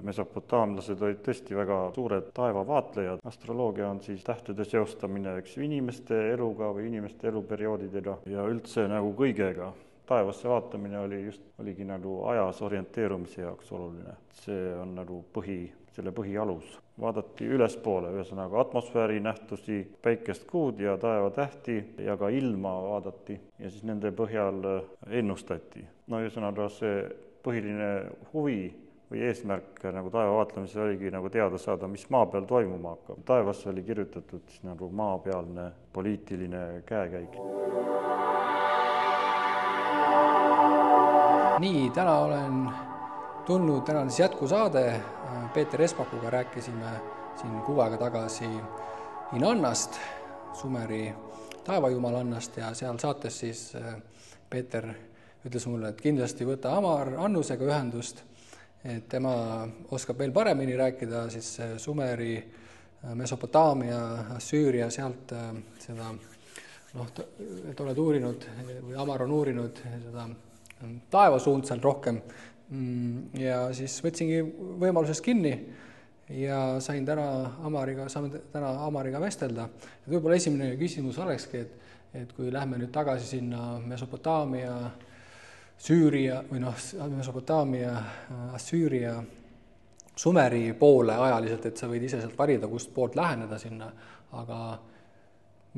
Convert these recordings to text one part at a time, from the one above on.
mesopotaamlased olid tõesti väga suured taevavaatlejad. Astroloogia on siis tähtede seostamine, inimeste eluga või inimeste eluperioodidega ja üldse nagu kõigega. Taevasse vaatamine oligi nagu ajas orienteerumise jaoks oluline. See on nagu selle põhialus. Vaadati ülespoole, ühesõnaga atmosfääri nähtusi, päikest, kuud ja taevatähti ja ka ilma vaadati ja siis nende põhjal ennustati. No ühesõnaga see põhiline huvi või eesmärk nagu taeva vaatlemisel oligi nagu teada saada, mis maa peal toimuma hakkab. Taevasse oli kirjutatud siis nagu maapealne poliitiline käekäik. Nii, täna olen tulnud, täna on siis jätkusaade. Peeter Espakuga rääkisime siin kuu aega tagasi Inannast, Sumeri taevajumalannast ja seal saates siis Peeter ütles mulle, et kindlasti võta Amar Annusega ühendust, et tema oskab veel paremini rääkida siis Sumeri, Mesopotaamia, Assüüria, sealt seda, et oled uurinud või Amar on uurinud seda taevasuund seal rohkem ja siis võtsingi võimalusest kinni ja saame täna Amariga vestelda. Et võib-olla esimene küsimus olekski, et kui lähme nüüd tagasi sinna Mesopotaamia, Süüria või Mesopotaamia, Assüüria, Sumeri poole ajaliselt, et sa võid ise sealt valida, kust poolt läheneda sinna, aga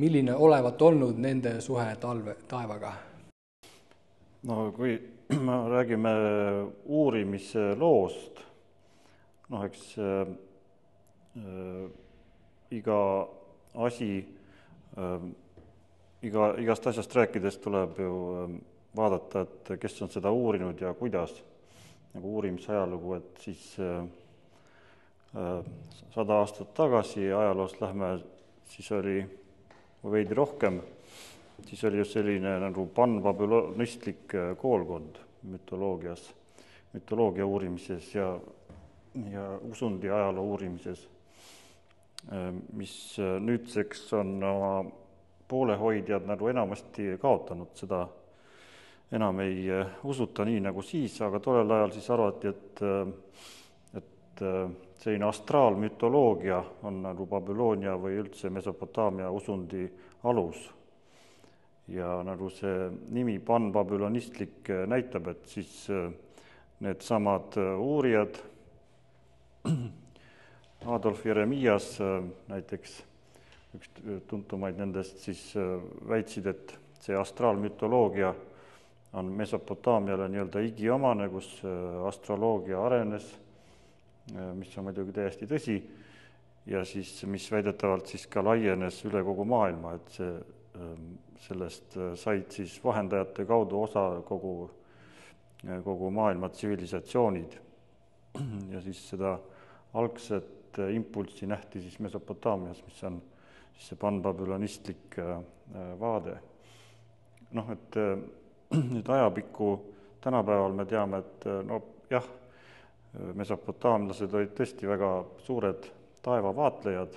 milline olevat olnud nende suhe taevaga? No kui me räägime uurimisloost, eks igast asjast rääkides tuleb ju vaadata, et kes on seda uurinud ja kuidas, nagu uurimisajalugu, et siis 100 aastat tagasi ajaloost lähme, siis oli veidi rohkem, siis oli just selline nagu panbabülonistlik koolkond mütoloogia uurimises ja usundi ajaloo uurimises, mis nüüdseks on oma poolehoidjad nagu enamasti kaotanud, seda enam ei usuta nii nagu siis, aga tollel ajal siis arvati, et selline astraalmütoloogia on nagu Babyloonia või üldse Mesopotaamia usundi alus. Ja nagu see nimi panbabülonistlik näitab, et siis need samad uurijad, Adolf Jeremias näiteks, üks tuntumaid nendest, siis väitsid, et see astraalmütoloogia on Mesopotaamiale nii-öelda igiomane, kus astroloogia arenes, mis on muidugi täiesti tõsi, ja siis, mis väidetavalt siis ka laienes üle kogu maailma, et sellest said siis vahendajate kaudu osa kogu maailma tsivilisatsioonid. Ja siis seda algset impulssi nähti siis Mesopotaamias, mis on siis see panbabülonistlik vaade. Et nüüd ajapikku tänapäeval me teame, et mesopotaamlased olid tõesti väga suured taevavaatlejad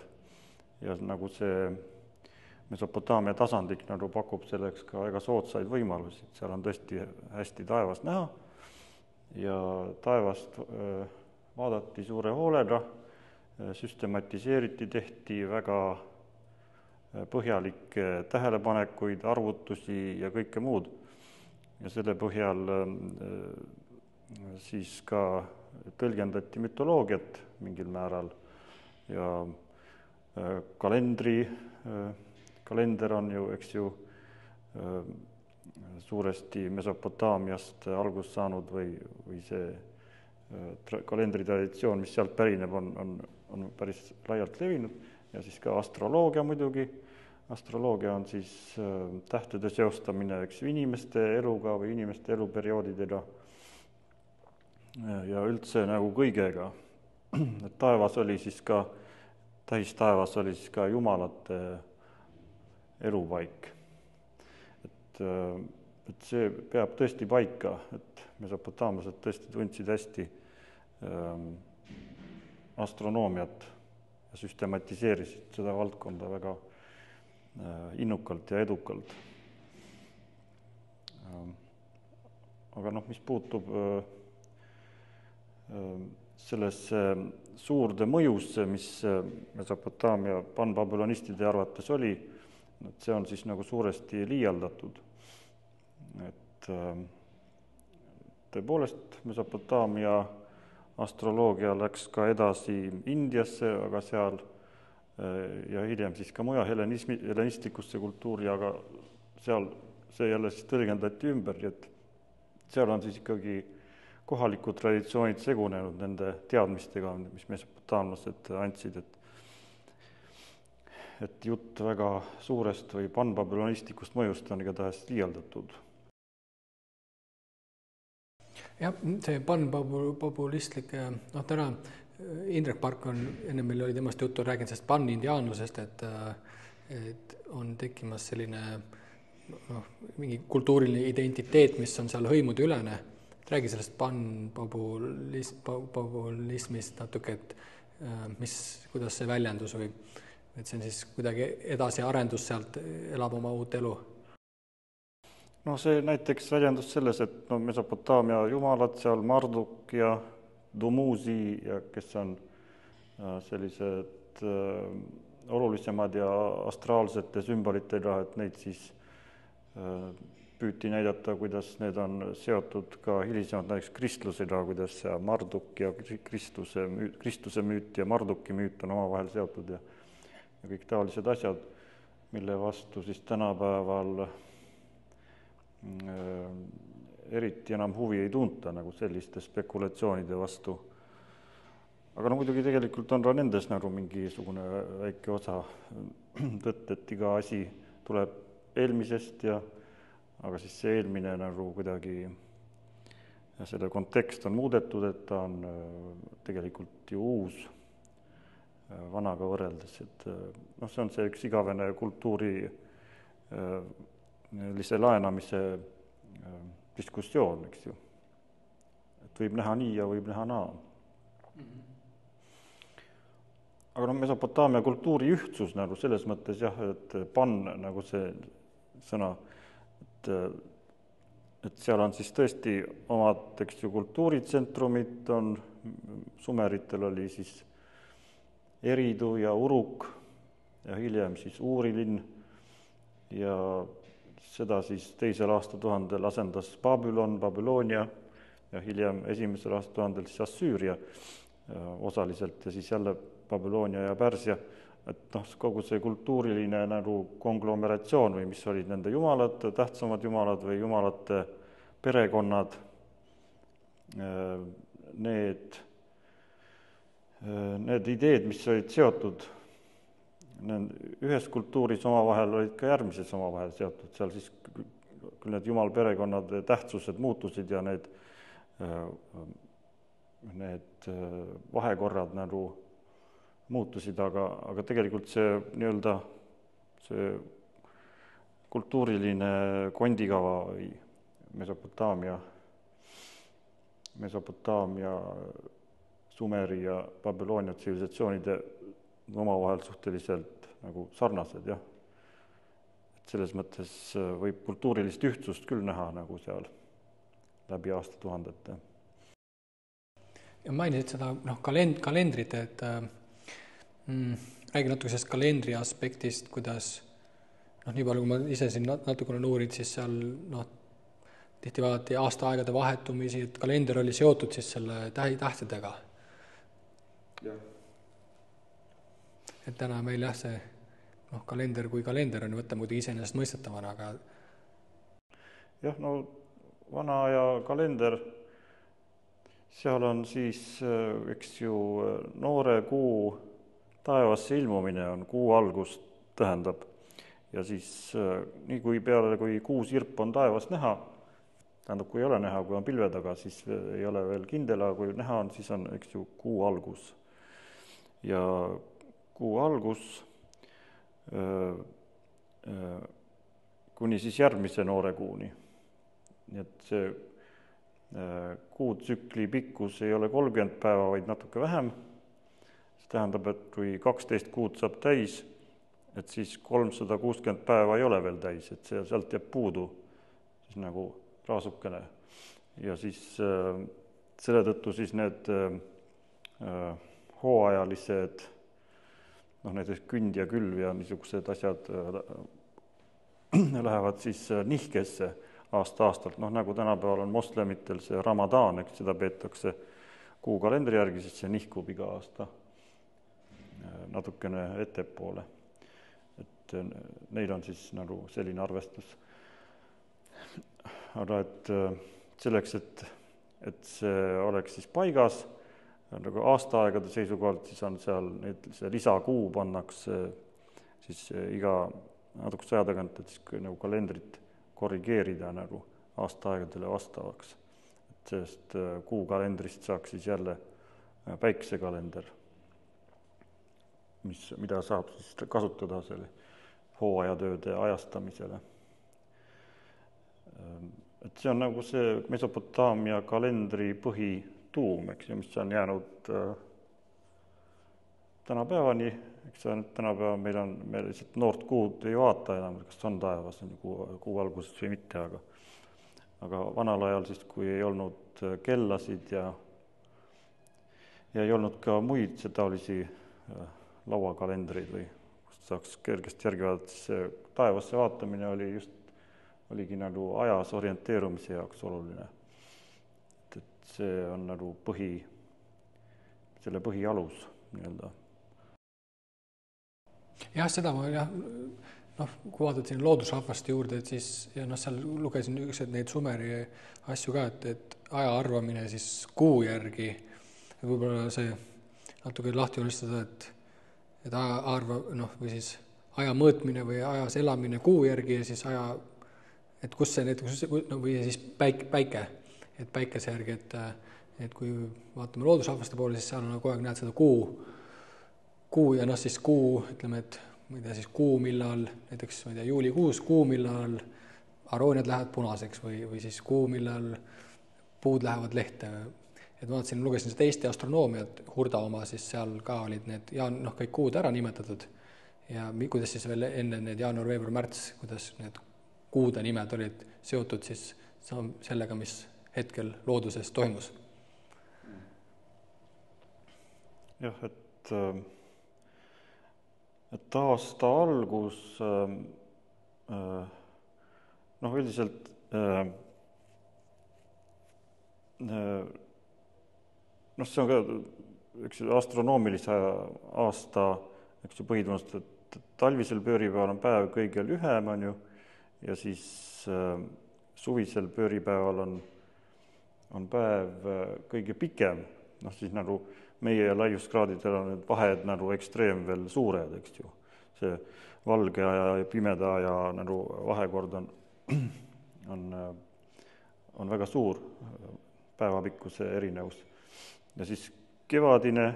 ja nagu see Mesopotaamia tasandik nagu pakub selleks ka väga soodsaid võimalusi. Seal on tõesti hästi taevast näha ja taevast vaadati suure hoolega, süstematiseeriti, tehti väga põhjalikke tähelepanekuid, arvutusi ja kõike muud. Ja selle põhjal siis ka tõlgendati mütoloogiat mingil määral ja kalender on ju, suuresti Mesopotaamiast algust saanud või see kalendritraditsioon, mis sealt pärineb, on päris laialt levinud ja siis ka astroloogia muidugi. Astroloogia on siis tähtede seostamine inimeste eluga või inimeste eluperioodidega ja üldse nagu kõigega. Et taevas oli siis ka, tähistaevas oli siis ka jumalate elupaik. Et see peab tõesti paika, et mesopotaamlased tõesti tundsid hästi astronoomiat ja süstematiseerisid seda valdkonda väga innukalt ja edukalt. Aga mis puutub sellesse suurde mõjusse, mis Mesopotaamia panbabülonistide arvates oli, et see on siis nagu suuresti liialdatud. Et tõepoolest Mesopotaamia astroloogia läks ka edasi Indiasse, aga seal ja hiljem siis ka mujal helenistikusse kultuuri, aga seal see jälle siis tõlgendati ümber, et seal on siis ikkagi kohalikud traditsioonid segunenud nende teadmistega, mis mesopotaamlased andsid, et jutt väga suurest või panbabülonistikust mõjust on igatahes liialdatud. Jah, see panpopulistlik, täna Indrek Park on, enne meil oli temast juttu, rääkinud sellest panindiaanlusest, et on tekkimas selline mingi kultuuriline identiteet, mis on seal hõimude ülene. Räägi sellest panpopulismist natuke, et kuidas see väljendus või et see on siis kuidagi edasi arendus sealt, elab oma uut elu? No see näiteks väljendus selles, et Mesopotaamia jumalad seal, Marduk ja Dumuzi, ja kes on sellised olulisemad ja astraalsete sümbolitega, et neid siis püüti näidata, kuidas need on seotud ka hilisemalt näiteks kristlusega, kuidas Marduk ja Kristuse müüt ja Marduki müüt on omavahel seotud ja kõik taolised asjad, mille vastu siis tänapäeval eriti enam huvi ei tunta nagu selliste spekulatsioonide vastu. Aga muidugi tegelikult on ka nendes nagu mingisugune väike osa tõtt, et iga asi tuleb eelmisest aga siis see eelmine nagu kuidagi selle kontekst on muudetud, et ta on tegelikult ju uus vanaga võrreldes, et see on see üks igavene kultuurilise laenamise diskussioon, eks ju. Et võib näha nii ja võib näha naa. Aga Mesopotaamia kultuuri ühtsus nagu selles mõttes jah, et pan nagu see sõna, et seal on siis tõesti omad, eks ju, kultuuritsentrumid on, sumeritel oli siis Eridu ja Uruk ja hiljem siis Uurilinn ja seda siis teisel aastatuhandel asendas Babyloonia ja hiljem esimesel aastatuhandel siis Assüüria osaliselt ja siis jälle Babyloonia ja Pärsia, et kogu see kultuuriline nagu konglomeratsioon või mis olid nende jumalad, tähtsamad jumalad või jumalate perekonnad, need ideed, mis olid seotud ühes kultuuris omavahel, olid ka järgmises omavahel seotud, seal siis küll need jumalperekonnad tähtsused muutusid ja need vahekorrad nagu muutusid, aga tegelikult see nii-öelda see kultuuriline kondikava või Mesopotaamia, Sumeri ja Babyloonia tsivilisatsioonide omavahel suhteliselt nagu sarnased, jah. Et selles mõttes võib kultuurilist ühtsust küll näha nagu seal läbi aastatuhandete. Ja mainisid seda kalendrit, et räägi natuke sellest kalendri aspektist, kuidas nii palju, kui ma ise siin natukene uurid, siis seal tihti vaadati aastaaegade vahetumisi, et kalender oli seotud siis selle tähtedega. Jah. Et täna meil jah, see kalender kui kalender on võtta muidugi iseenesest mõistetavana, aga jah, vana aja kalender, seal on siis, eks ju, noore kuu taevasse ilmumine on kuu algust tähendab ja siis nii kui peale, kui kuu sirp on taevas näha, tähendab, kui ei ole näha, kui on pilve taga, siis ei ole veel kindel, aga kui näha on, siis on, eks ju, kuu algus. Ja kuu algus kuni siis järgmise noore kuuni. Nii et see kuutsükli pikkus ei ole 30 päeva, vaid natuke vähem. See tähendab, et kui 12 kuud saab täis, et siis 360 päeva ei ole veel täis, et sealt jääb puudu siis nagu raasukene. Ja siis selle tõttu siis need hooajalised, näiteks künd ja külv ja niisugused asjad lähevad siis nihkesse aasta-aastalt, nagu tänapäeval on moslemitel see Ramadaan, eks seda peetakse kuukalendri järgi, siis see nihkub iga aasta natukene ettepoole. Et neil on siis nagu selline arvestus. Aga et selleks, et see oleks siis paigas, nagu aastaaegade seisukohalt, siis on seal see lisakuu pannakse siis iga natukese aja tagant, et siis nagu kalendrit korrigeerida nagu aastaaegadele vastavaks. Et sellest kuukalendrist saaks siis jälle päikesekalender, mida saab siis kasutada selle hooajatööde ajastamisele. Et see on nagu see Mesopotaamia kalendri põhituum, eks ju, mis on jäänud tänapäevani, eks see tänapäeva meil lihtsalt noort kuud ei vaata enam, kas on taevas kuu alguses või mitte, aga vanal ajal siis, kui ei olnud kellasid ja ei olnud ka muid taolisi lauakalendreid või kust saaks kergesti järgi vaadata, siis see taevasse vaatamine oligi nagu ajas orienteerumise jaoks oluline. Et see on nagu selle põhialus nii-öelda. Jah, seda ma kui vaatad siin loodusrahvaste juurde, et siis seal lugesin neid Sumeri asju ka, et aja arvamine siis kuu järgi, võib-olla see natuke lahti unistada, et aja arva, või siis aja mõõtmine või ajas elamine kuu järgi ja siis et kus see või siis päike, et päikese järgi, et kui vaatame loodusrahvaste poole, siis seal on kogu aeg näed seda kuu ja siis kuu, ütleme, et ma ei tea, siis kuu millal, näiteks ma ei tea, juulikuus kuu millal arooniad lähevad punaseks või siis kuu millal puud lähevad lehte. Et ma lugesin seda Eesti astronoomiat, Hurda oma, siis seal ka olid need kõik kuud ära nimetatud ja kuidas siis veel enne need jaanuar, veebruar, märts, kuidas need kuude nimed olid seotud siis sellega, mis hetkel looduses toimus. Jah, et aasta algus üldiselt see on ka üks astronoomilise aasta põhitunnust, et talvisel pööripäeval on päev kõige lühem, on ju, ja siis suvisel pööripäeval on päev kõige pikem, siis nagu meie laiuskraadidel on need vahed nagu ekstreem veel suured, eks ju. See valge aja ja pimeda aja nagu vahekord on väga suur päevapikkuse erinevus. Ja siis kevadine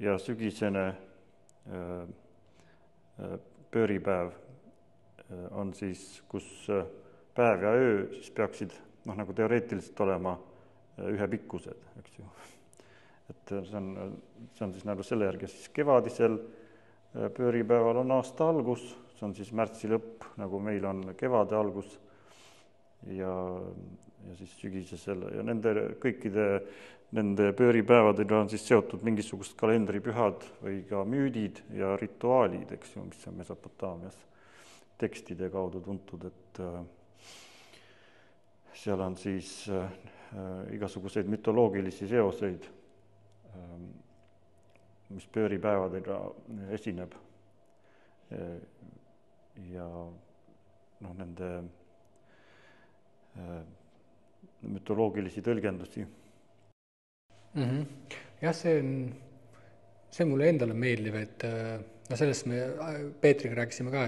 ja sügisene pööripäev on siis, kus päev ja öö siis peaksid nagu teoreetiliselt olema ühepikkused, eks ju. Et see on siis nagu selle järgi, siis kevadisel pööripäeval on aasta algus, see on siis märtsi lõpp, nagu meil on kevade algus ja siis sügisesel ja kõikide nende pööripäevadega on siis seotud mingisugused kalendripühad või ka müüdid ja rituaalid, eks ju, mis on Mesopotaamias tekstide kaudu tuntud, et seal on siis igasuguseid mütoloogilisi seoseid, mis pööripäevadega esineb ja nende mütoloogilisi tõlgendusi. Jah, see mulle endale meeldib, et sellest me Peetriga rääkisime ka,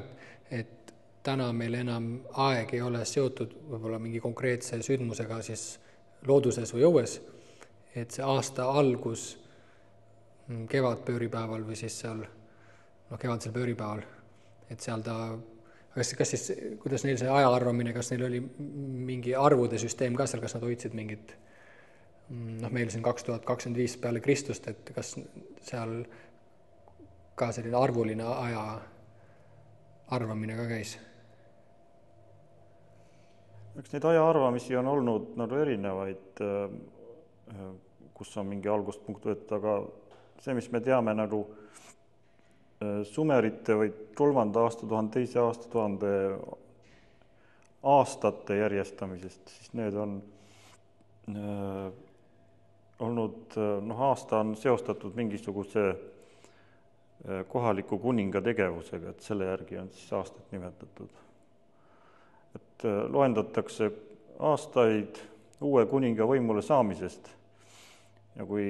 et täna meil enam aeg ei ole seotud võib-olla mingi konkreetse sündmusega siis looduses või õues, et see aasta algus kevadpööripäeval või siis seal kevadisel pööripäeval, et seal kas siis, kuidas neil see aja arvamine, kas neil oli mingi arvude süsteem ka seal, kas nad hoidsid mingit meil siin 2025 peale Kristust, et kas seal ka selline arvuline aja arvamine ka käis? Eks neid aja arvamisi on olnud nagu erinevaid. kus on mingi alguspunkt võtta, aga see, mis me teame nagu sumerite või 3. aastatuhande, 2. aastatuhande aastate järjestamisest, siis need on olnud, aasta on seostatud mingisuguse kohaliku kuninga tegevusega, et selle järgi on siis aastat nimetatud. Et loendatakse aastaid uue kuninga võimule saamisest ja kui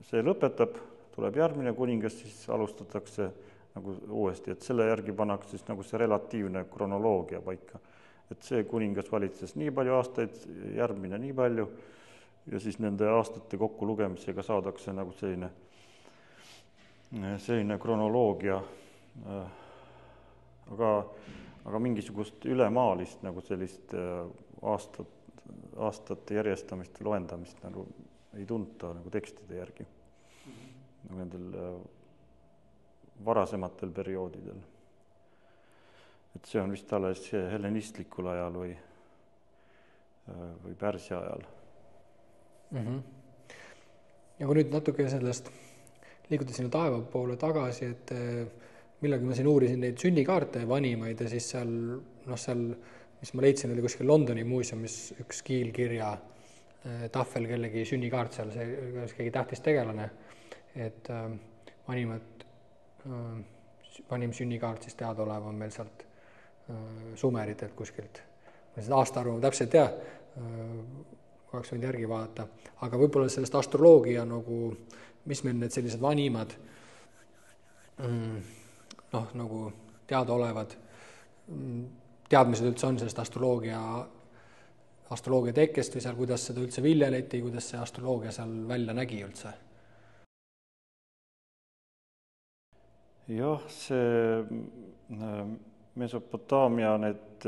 see lõpetab, tuleb järgmine kuningas, siis alustatakse nagu uuesti, et selle järgi pannakse siis nagu see relatiivne kronoloogia paika. Et see kuningas valitses nii palju aastaid, järgmine nii palju ja siis nende aastate kokku lugemisega saadakse nagu selline kronoloogia, aga mingisugust ülemaalist nagu sellist aastate järjestamist ja loendamist nagu ei tunta nagu tekstide järgi nagu nendel varasematel perioodidel. Et see on vist alles hellenistlikul ajal või Pärsia ajal. Ja kui nüüd natuke sellest liiguda sinna taeva poole tagasi, et millalgi ma siin uurisin neid sünnikaarte vanimaid ja siis seal, mis ma leidsin, oli kuskil Londoni muuseumis üks kiilkirja tahvel kellegi sünnikaart seal, see keegi tähtis tegelane, et vanim sünnikaart siis teadaolev on meil sealt sumeritelt kuskilt. Ma seda aastaarvu täpselt ei tea, oleks võinud järgi vaadata, aga võib-olla sellest astroloogia nagu, mis meil need sellised vanimad nagu teadaolevad teadmised üldse on sellest astroloogia tekkest või seal, kuidas seda üldse viljeleti, kuidas see astroloogia seal välja nägi üldse? Jah, see Mesopotaamia need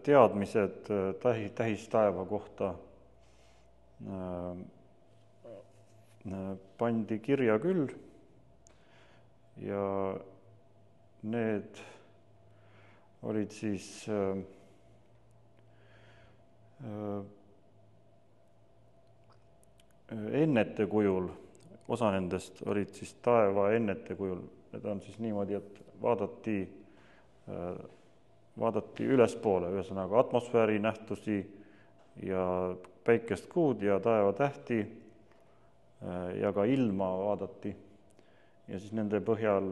teadmised tähistaeva kohta pandi kirja küll ja need olid siis ennete kujul, osa nendest olid siis taeva ennete kujul, need on siis niimoodi, et vaadati ülespoole, ühesõnaga atmosfääri nähtusi ja päikest, kuud ja taevatähti ja ka ilma vaadati ja siis nende põhjal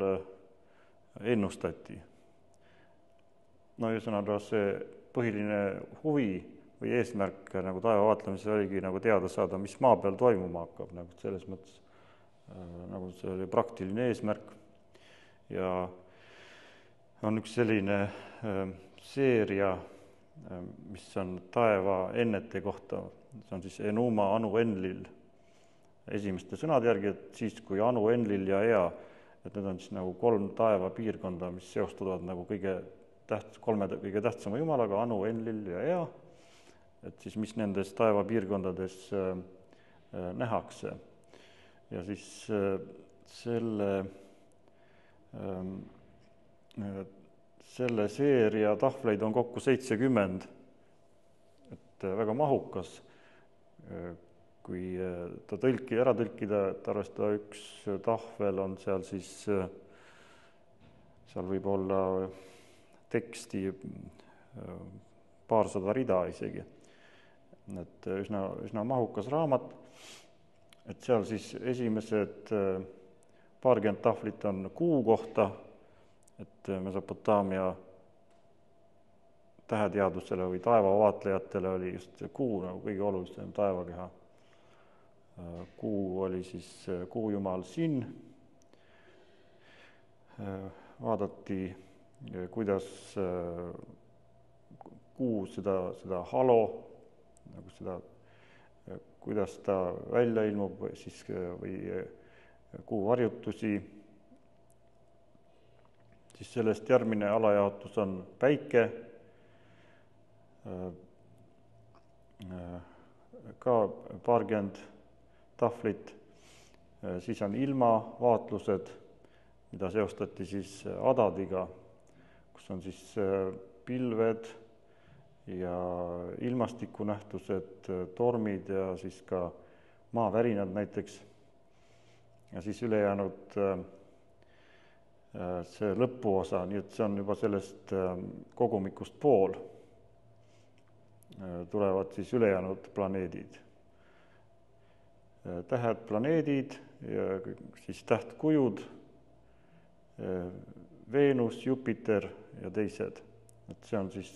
ennustati. Ühesõnaga see põhiline huvi või eesmärk nagu taeva vaatlemisel oligi nagu teada saada, mis maa peal toimuma hakkab, nagu selles mõttes nagu see oli praktiline eesmärk ja on üks selline seeria, mis on taeva ennete kohta, see on siis Enuma Anu Enlil esimeste sõnade järgi, et siis kui Anu Enlil ja Ea, et need on siis nagu 3 taeva piirkonda, mis seostuvad nagu kolme kõige tähtsama jumalaga, Anu, Enlil ja Ea, et siis mis nendes taeva piirkondades nähakse. Ja siis selle seeria tahvleid on kokku 70, et väga mahukas, kui ta ära tõlkida, et arvestada üks tahvel on seal siis, seal võib olla teksti 200 rida isegi, et üsna mahukas raamat, et seal siis esimesed 20 tahvlit on kuu kohta, et Mesopotaamia täheteadusele või taevavaatlejatele oli just see kuu nagu kõige olulisem taevakeha. Kuu oli siis kuujumal Sin. Vaadati, kuidas kuu seda halo, nagu seda, kuidas ta välja ilmub või kuu varjutusi. Siis sellest järgmine alajaotus on päike, ka 20 tahvlit, siis on ilmavaatlused, mida seostati siis Adadiga, kus on siis pilved ja ilmastikunähtused, tormid ja siis ka maavärinad näiteks, ja siis ülejäänud see lõpuosa, nii et see on juba sellest kogumikust pool, tulevad siis ülejäänud planeedid. Tähed, planeedid ja siis tähtkujud, Veenus, Jupiter ja teised. Et see on siis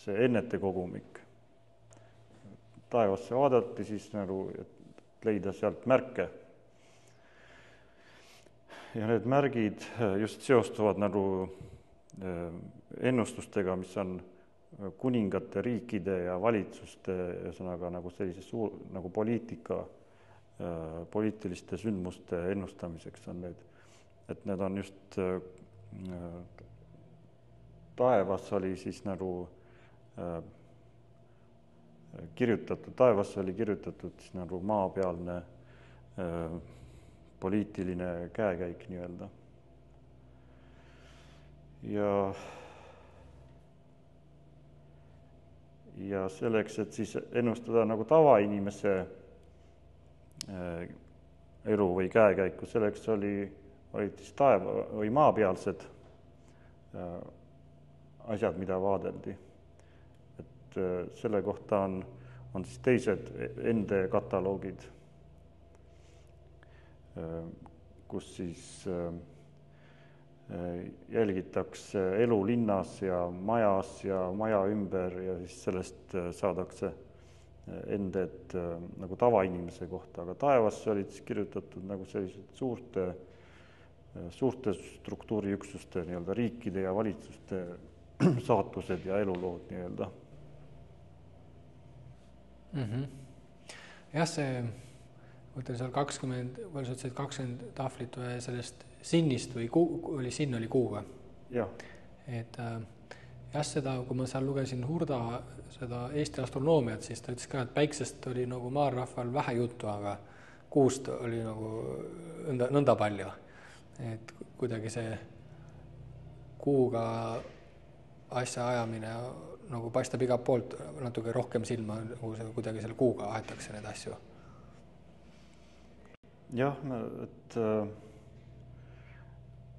see ennete kogumik. Taevasse vaadati siis nagu, et leida sealt märke. Ja need märgid just seostuvad nagu ennustustega, mis on kuningate, riikide ja valitsuste, ühesõnaga nagu sellise nagu poliitika, poliitiliste sündmuste ennustamiseks on need. Et need on just, taevas oli siis nagu taevasse oli kirjutatud siis nagu maapealne poliitiline käekäik nii-öelda. Ja selleks, et siis ennustada nagu tavainimese elu või käekäiku, selleks olid siis või maapealsed asjad, mida vaadeldi. Et selle kohta on siis teised ende kataloogid, kus siis jälgitakse elu linnas ja majas ja maja ümber ja siis sellest saadakse ended nagu tavainimese kohta, aga taevasse olid siis kirjutatud nagu sellised suurte struktuuriüksuste nii-öelda riikide ja valitsuste saatused ja elulood nii-öelda. Jah, see võtan seal 20 tahvlit või sellest sinnist või sinn oli kuu või? Jah. Et jah, seda, kui ma seal lugesin Hurda seda Eesti astronoomiat, siis ta ütles ka, et päiksest oli nagu maarahval vähe juttu, aga kuust oli nagu nõnda palju. Et kuidagi see kuuga asja ajamine nagu paistab igalt poolt natuke rohkem silma, nagu see kuidagi selle kuuga aetakse need asju. Jah, et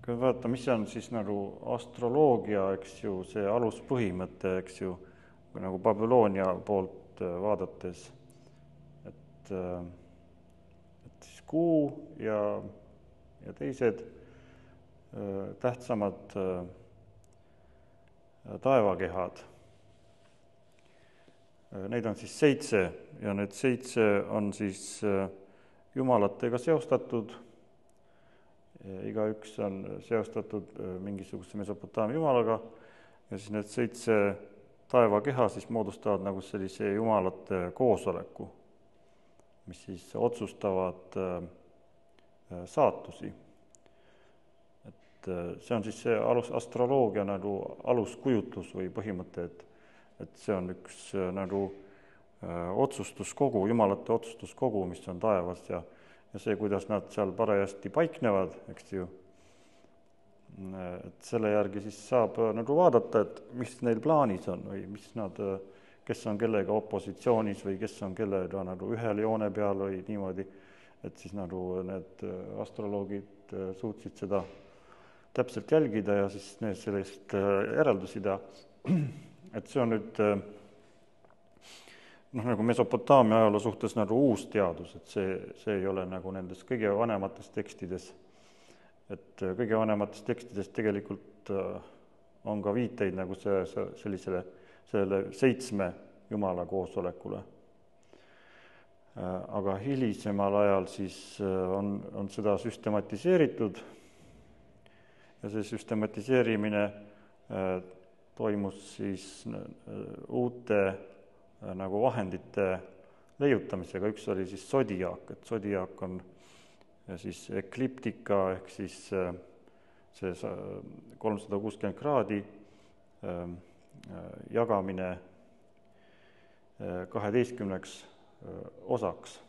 kui vaadata, mis on siis nagu astroloogia, eks ju, see aluspõhimõte, eks ju, nagu Babyloonia poolt vaadates, et siis kuu ja teised tähtsamad taevakehad. Neid on siis 7 ja need 7 on siis jumalatega seostatud. Igaüks on seostatud mingisuguse Mesopotaamia jumalaga ja siis need 7 taevakeha siis moodustavad nagu sellise jumalate koosoleku, mis siis otsustavad saatusi. Et see on siis see astroloogia nagu aluskujutlus või põhimõte, et see on üks nagu otsustuskogu, jumalate otsustuskogu, mis on taevas ja see, kuidas nad seal parajasti paiknevad, eks ju, et selle järgi siis saab nagu vaadata, et mis neil plaanis on või mis nad, kes on kellega opositsioonis või kes on kellega nagu ühel joone peal või niimoodi, et siis nagu need astroloogid suutsid seda täpselt jälgida ja siis sellest järeldusi teha. Et see on nüüd nagu Mesopotaamia ajaloo suhtes nagu uus teadus, et see ei ole nagu nendes kõige vanemates tekstides. Et kõige vanemates tekstides tegelikult on ka viiteid nagu sellele 7 jumala koosolekule. Aga hilisemal ajal siis on seda süstematiseeritud ja see süstematiseerimine toimus siis uute nagu vahendite leiutamisega. Üks oli siis sodiaak, et sodiaak on siis ekliptika ehk siis see 360 kraadi jagamine 12 osaks.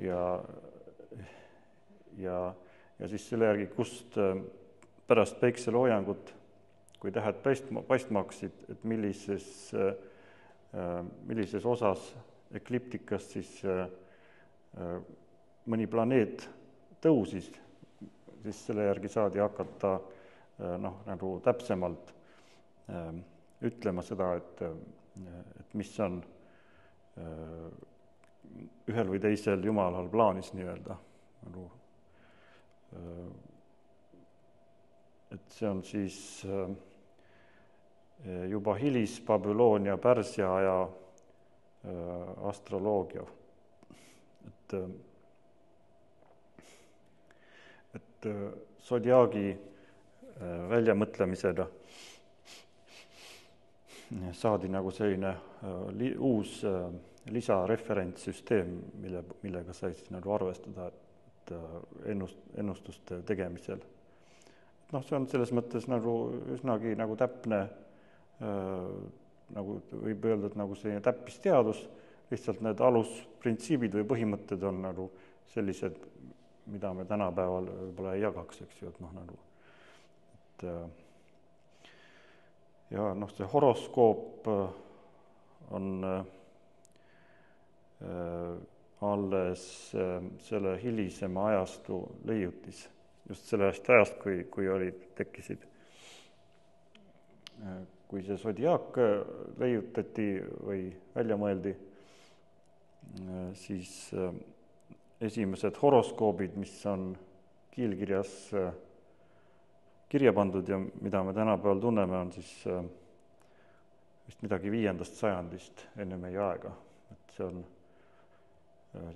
Ja siis selle järgi, kust pärast päikseloojangut, kui tähed paistma hakkasid, et millises millises osas ekliptikast siis mõni planeet tõusis, siis selle järgi saadi hakata nagu täpsemalt ütlema seda, et mis on ühel või teisel jumalal plaanis nii-öelda. Et see on siis juba hilis-Babyloonia, Pärsia aja astroloogia. Et Zodiaagi väljamõtlemisega saadi nagu selline uus lisareferentssüsteem, millega sai siis nagu arvestada ennustuste tegemisel. See on selles mõttes nagu üsnagi nagu täpne, nagu võib öelda, et nagu selline täppisteadus, lihtsalt need alusprintsiibid või põhimõtted on nagu sellised, mida me tänapäeval võib-olla ei jagaks, eks ju, ja see horoskoop on alles selle hilisema ajastu leiutis, just sellest ajast, kui tekkisid. Kui see Zodiaak leiutati või välja mõeldi, siis esimesed horoskoobid, mis on kiilkirjas kirja pandud ja mida me tänapäeval tunneme, on siis vist midagi 5. sajandist enne meie aega. Et see on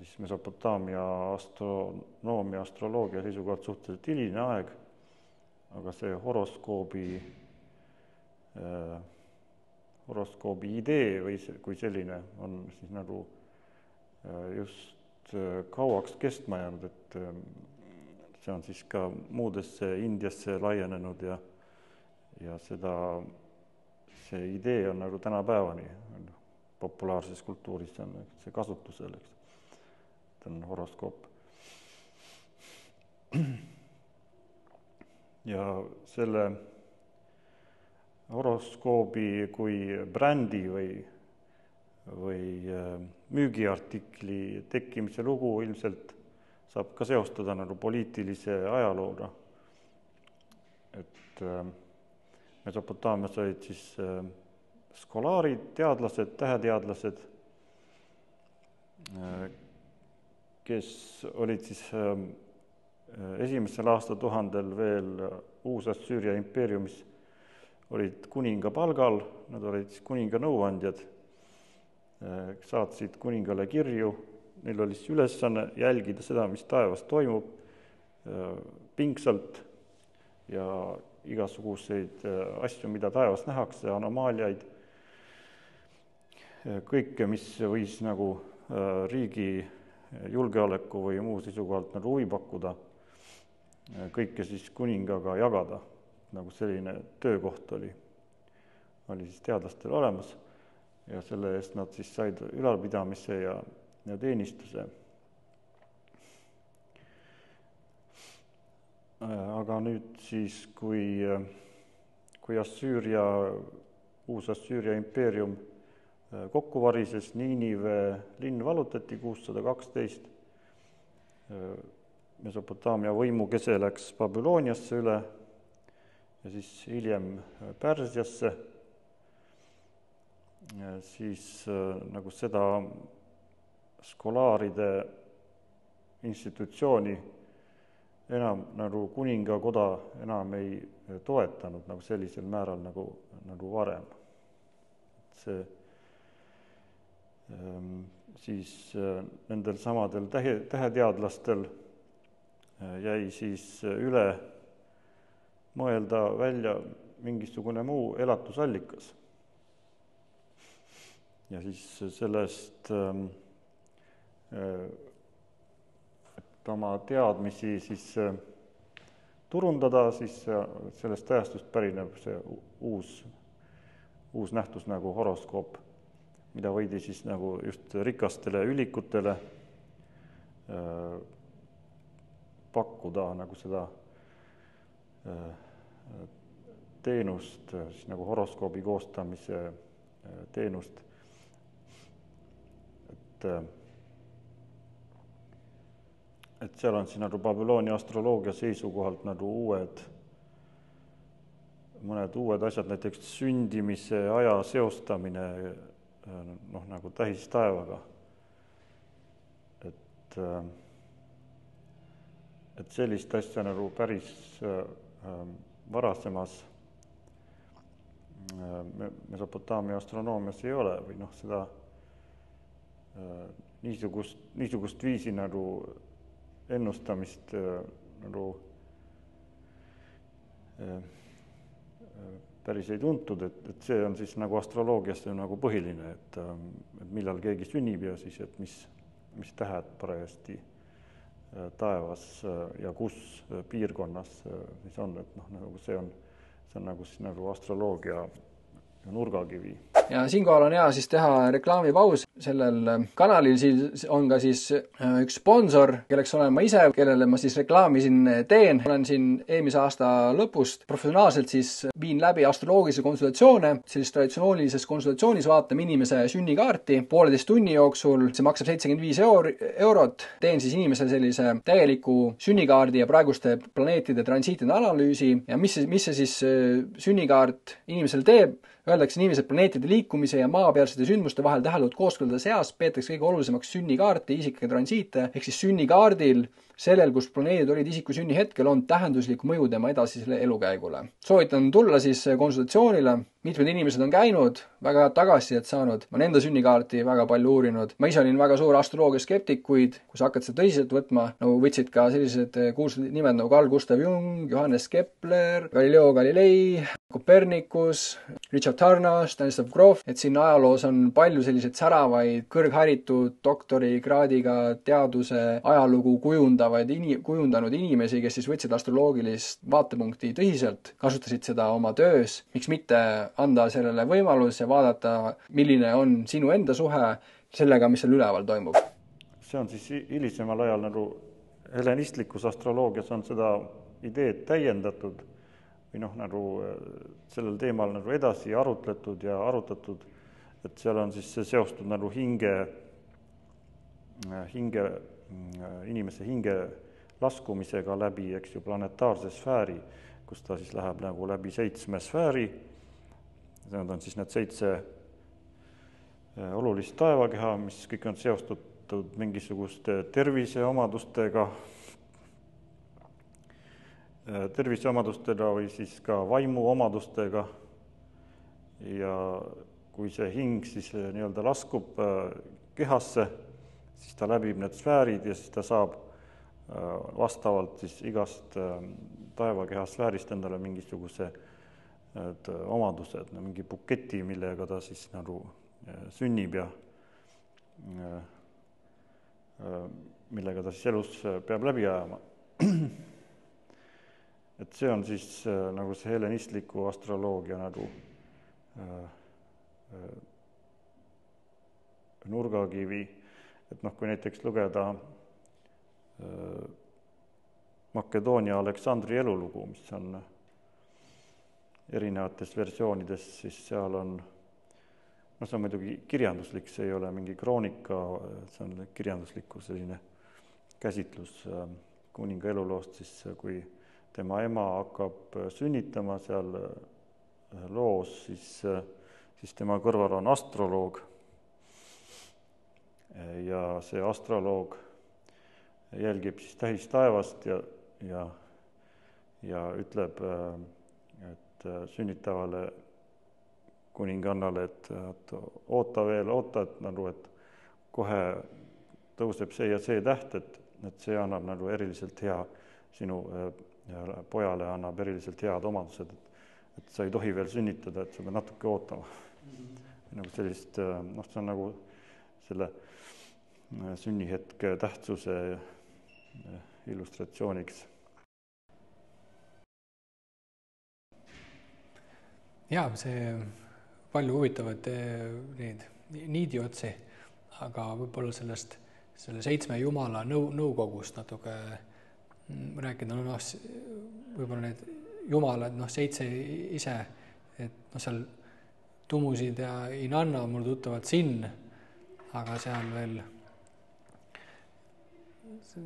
siis Mesopotaamia astronoomia, astroloogia seisukohalt suhteliselt hiline aeg, aga see horoskoobi idee või kui selline on siis nagu just kauaks kestma jäänud, et see on siis ka muudesse Indiasse laienenud ja see idee on nagu tänapäevani populaarses kultuuris on see kasutusel, eks. See on horoskoop. Ja selle horoskoobi kui brändi või müügiartikli tekkimise lugu ilmselt saab ka seostada nagu poliitilise ajalooga. Et Mesopotaamias olid siis skolaarid, teadlased, täheteadlased, kes olid siis esimesel aastatuhandel veel Uus-Assüüria impeeriumis, olid kuninga palgal, nad olid siis kuninga nõuandjad, saatsid kuningale kirju, neil oli siis ülesanne jälgida seda, mis taevas toimub pingsalt ja igasuguseid asju, mida taevas nähakse, anomaaliaid, kõike, mis võis nagu riigi julgeoleku või muu seisukohalt nagu huvi pakkuda, kõike siis kuningaga jagada, nagu selline töökoht oli siis teadlastel olemas ja selle eest nad siis said ülalpidamise ja teenistuse. Aga nüüd siis, kui Uus-Assüüria impeerium kokku varises, Niinive linn vallutati 612, Mesopotaamia võimukese läks Babyloniasse üle ja siis hiljem Pärsiasse, siis nagu seda skolaaride institutsiooni enam nagu kuningakoda enam ei toetanud nagu sellisel määral nagu varem. See siis nendel samadel täheteadlastel jäi siis üle mõelda välja mingisugune muu elatusallikas. Ja siis sellest, et oma teadmisi siis turundada, siis sellest ajastust pärineb see uus nähtus nagu horoskoop, mida võidi siis nagu just rikastele ülikutele pakkuda nagu seda teenust, siis nagu horoskoobi koostamise teenust. et seal on siis nagu Babyloonia astroloogia seisukohalt nagu mõned uued asjad, näiteks sündimise aja seostamine nagu tähistaevaga. Et sellist asja nagu päris varasemas Mesopotaamia astronoomias ei ole või seda niisugust viisi nagu ennustamist nagu päris ei tuntud, et see on siis nagu astroloogias nagu põhiline, et millal keegi sünnib ja siis, et mis tähed parajasti taevas ja kus piirkonnas siis on, et nagu see on nagu astroloogia nurgakivi. Ja siinkohal on hea siis teha reklaamipaus. Sellel kanalil on ka siis üks sponsor, kelleks olen ma ise, kellele ma siis reklaami siin teen. Olen siin eelmise aasta lõpust professionaalselt siis viin läbi astroloogilisi konsultatsioone. Sellises traditsioonilises konsultatsioonis vaatame inimese sünnikaarti 1,5 tunni jooksul. See maksab 75 eurot. Teen siis inimesele sellise täieliku sünnikaardi ja praeguste planeetide transiitide analüüsi. Ja mis see siis sünnikaart inimesele teeb? Öeldakse inimesed planeetide liikumise ja maapealsete sündmuste vahel täheldatud kooskõlade seas peetakse kõige olulisemaks sünnikaarti, isiklikke transiite, ehk siis sünnikaardil sellel, kus planeedid olid isiku sünnihetkel, on tähenduslik mõju tema edasisele elukäigule. Soovitan tulla siis konsultatsioonile. Mitmed inimesed on käinud, väga head tagasisidet saanud. Ma olen enda sünnikaarti väga palju uurinud. Ma ise olin väga suur astroloogia skeptik, kuid kui sa hakkad seda tõsiselt võtma, nagu võtsid ka sellised kuulsad nimed nagu Carl Gustav Jung, Johannes Kepler, Galileo Galilei, Copernicus, Richard Tarnas, Stanislav Grof, et siin ajaloos on palju selliseid säravaid, kõrgharitud doktorikraadiga teaduse ajalugu kujundanud inimesi, kes siis võtsid astroloogilist vaatepunkti tõsiselt, kasutasid seda oma töös. Miks mitte anda sellele võimalus ja vaadata, milline on sinu enda suhe sellega, mis seal üleval toimub. See on siis hilisemal ajal nagu helenistlikus astroloogias on seda ideed täiendatud või nagu sellel teemal nagu edasi arutletud ja arutatud, et seal on siis see seostud nagu inimese hinge laskumisega läbi, eks ju, planetaarse sfääri, kus ta siis läheb nagu läbi 7 sfääri. Need on siis need 7 olulist taevakeha, mis kõik on seostatud mingisuguste terviseomadustega või siis ka vaimuomadustega. Ja kui see hing siis nii-öelda laskub kehasse, siis ta läbib need sfäärid ja siis ta saab vastavalt siis igast taevakeha sfäärist endale mingisuguse omadused, mingi buketi, millega ta siis nagu sünnib ja millega ta siis elus peab läbi ajama. Et see on siis nagu see helenistliku astroloogia nagu nurgakivi, et kui näiteks lugeda Makedoonia Aleksandri elulugu, mis on erinevates versioonides, siis seal on, see on muidugi kirjanduslik, see ei ole mingi kroonika, see on kirjandusliku selline käsitlus kuninga eluloost, siis kui tema ema hakkab sünnitama seal loos, siis tema kõrval on astroloog. Ja see astroloog jälgib siis tähistaevast ja ütleb, et sünnitavale kuningannale, et oota, et kohe tõuseb see ja see täht, et see annab nagu eriliselt hea, sinu pojale annab eriliselt head omadused, et sa ei tohi veel sünnitada, et sa pead natuke ootama. Nagu sellist, see on nagu selle sünnihetke tähtsuse illustratsiooniks. Jaa, see palju huvitavad need niidiotsi, aga võib-olla selle 7 jumala nõukogust natuke rääkida, võib-olla need jumalad, 7 ise, et seal Tumusid ja Inanna mul tuttavad Sin, aga seal veel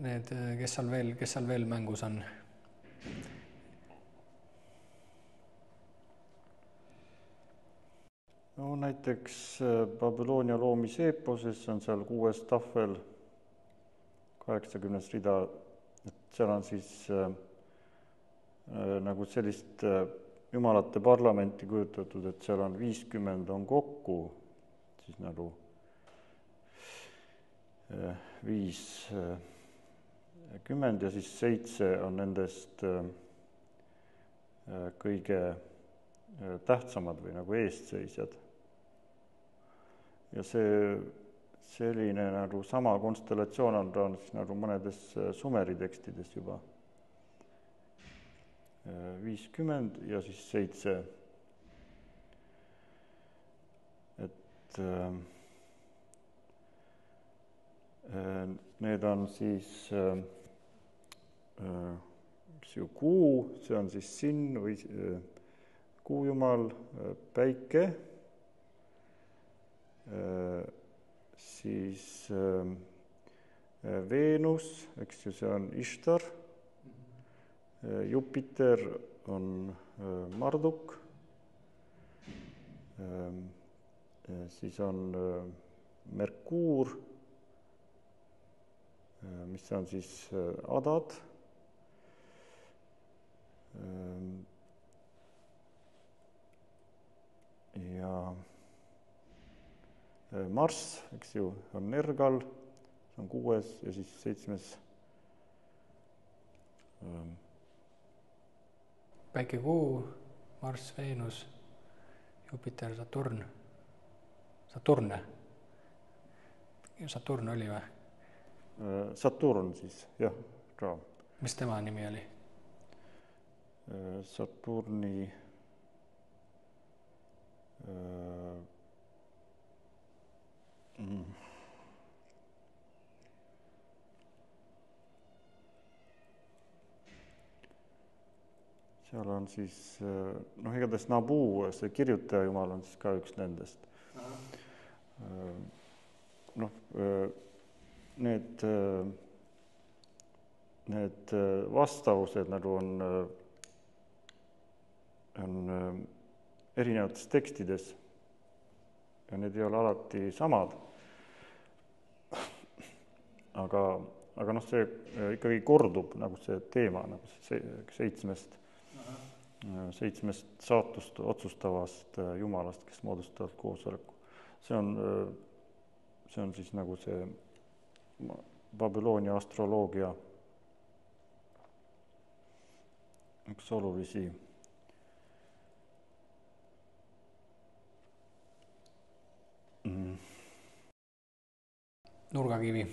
need, kes seal veel mängus on? No näiteks Babyloonia loomise eeposes on seal 6. tahvel 80 rida, et seal on siis nagu sellist jumalate parlamenti kujutatud, et seal on 50 on kokku, siis nagu 50 ja siis 7 on nendest kõige tähtsamad või nagu eestseisjad. Ja selline nagu sama konstellatsioon on siis nagu mõnedes Sumeri tekstides juba. 50 ja siis 7. Et need on siis kuu, see on siis Sin või kuujumal, päike, siis Veenus, eks ju, see on Ishtar, Jupiter on Marduk, siis on Merkuur, mis on siis Adad, ja Marss, eks ju, on Nergal, see on 6. ja siis 7. Päike, Kuu, Marss, Veenus, Jupiter, Saturn. Saturn oli või? Saturn siis, jah, ka. Mis tema nimi oli? Saturni seal on siis, noh, igatahes Nabu, see kirjutaja jumal on siis ka üks nendest. Noh, need vastavused nagu on erinevates tekstides ja need ei ole alati samad. Aga noh, see ikkagi kordub nagu see teema, nagu see 7 saatust otsustavast jumalast, kes moodustavad koosoleku. See on siis nagu see Babyloonia astroloogia üks olulisi nurgakivi.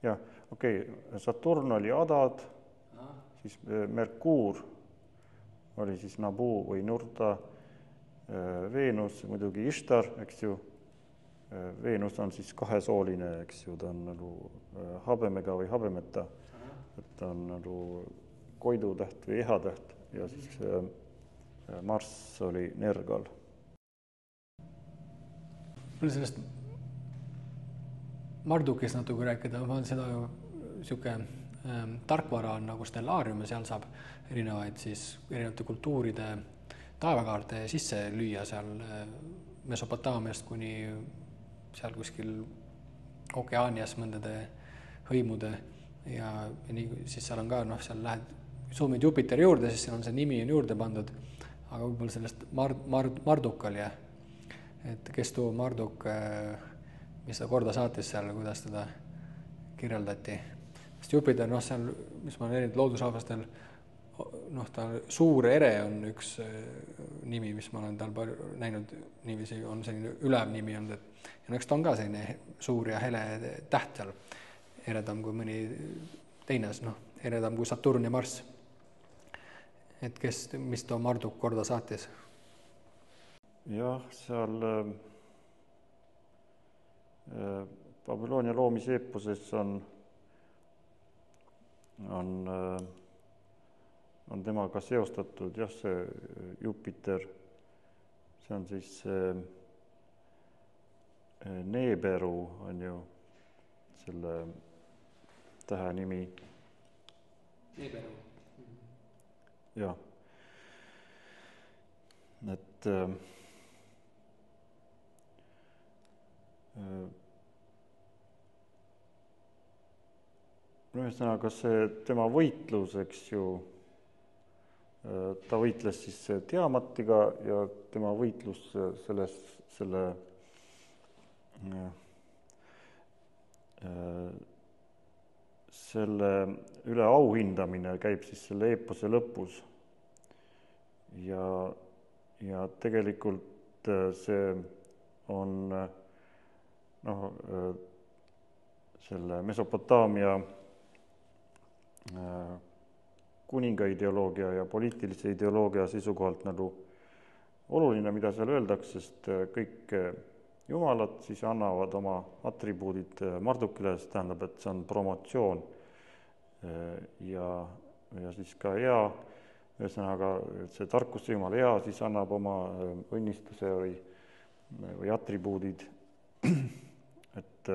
Jah, okei. Saturn oli Adad, siis Merkuur oli siis Nabu või Nurta, Veenus muidugi Ishtar, eks ju. Veenus on siis kahesooline, eks ju, ta on nagu habemega või habemeta, et ta on nagu koidutäht või ehatäht ja siis Marss oli Nergal. Mul sellest Mardukist natuke rääkida, ma olen seda ju niisugune tarkvara on nagu stellaarium ja seal saab erinevate kultuuride taevakaarte sisse lüüa seal Mesopotaamiast kuni seal kuskil Okeaanias mõndade hõimude ja nii, siis seal on ka, noh, seal lähed, zoomid Jupiteri juurde, siis seal on see nimi on juurde pandud, aga võib-olla sellest Marduk oli, et kes too Marduk, mis ta korda saatis seal, kuidas teda kirjeldati. Sest Jupiter, noh, seal, mis ma olen erinevad loodusrahvastel, noh, ta suur ere on üks nimi, mis ma olen tal palju näinud, niiviisi on selline ülev nimi olnud, ja eks ta on ka selline suur ja hele täht seal, eredam kui mõni teine, noh, eredam kui Saturn ja Marss. Et mis too Marduk korda saatis? Jah, seal Babyloonia loomise eeposes on temaga seostatud jah, see Jupiter, see on siis Neberu on ju selle tähe nimi. Jah. Et ühesõnaga see tema võitlus, eks ju, ta võitles siis Tiamatiga ja tema võitlus selle üle auhindamine käib siis selle eepose lõpus. Ja tegelikult see on selle Mesopotaamia kuninga ideoloogia ja poliitilise ideoloogia seisukohalt nagu oluline, mida seal öeldakse, sest kõik jumalad siis annavad oma atribuudid Mardukile, see tähendab, et see on promotsioon ja siis ka hea, ühesõnaga, et see tarkuse jumal hea, siis annab oma õnnistuse või atribuudid, et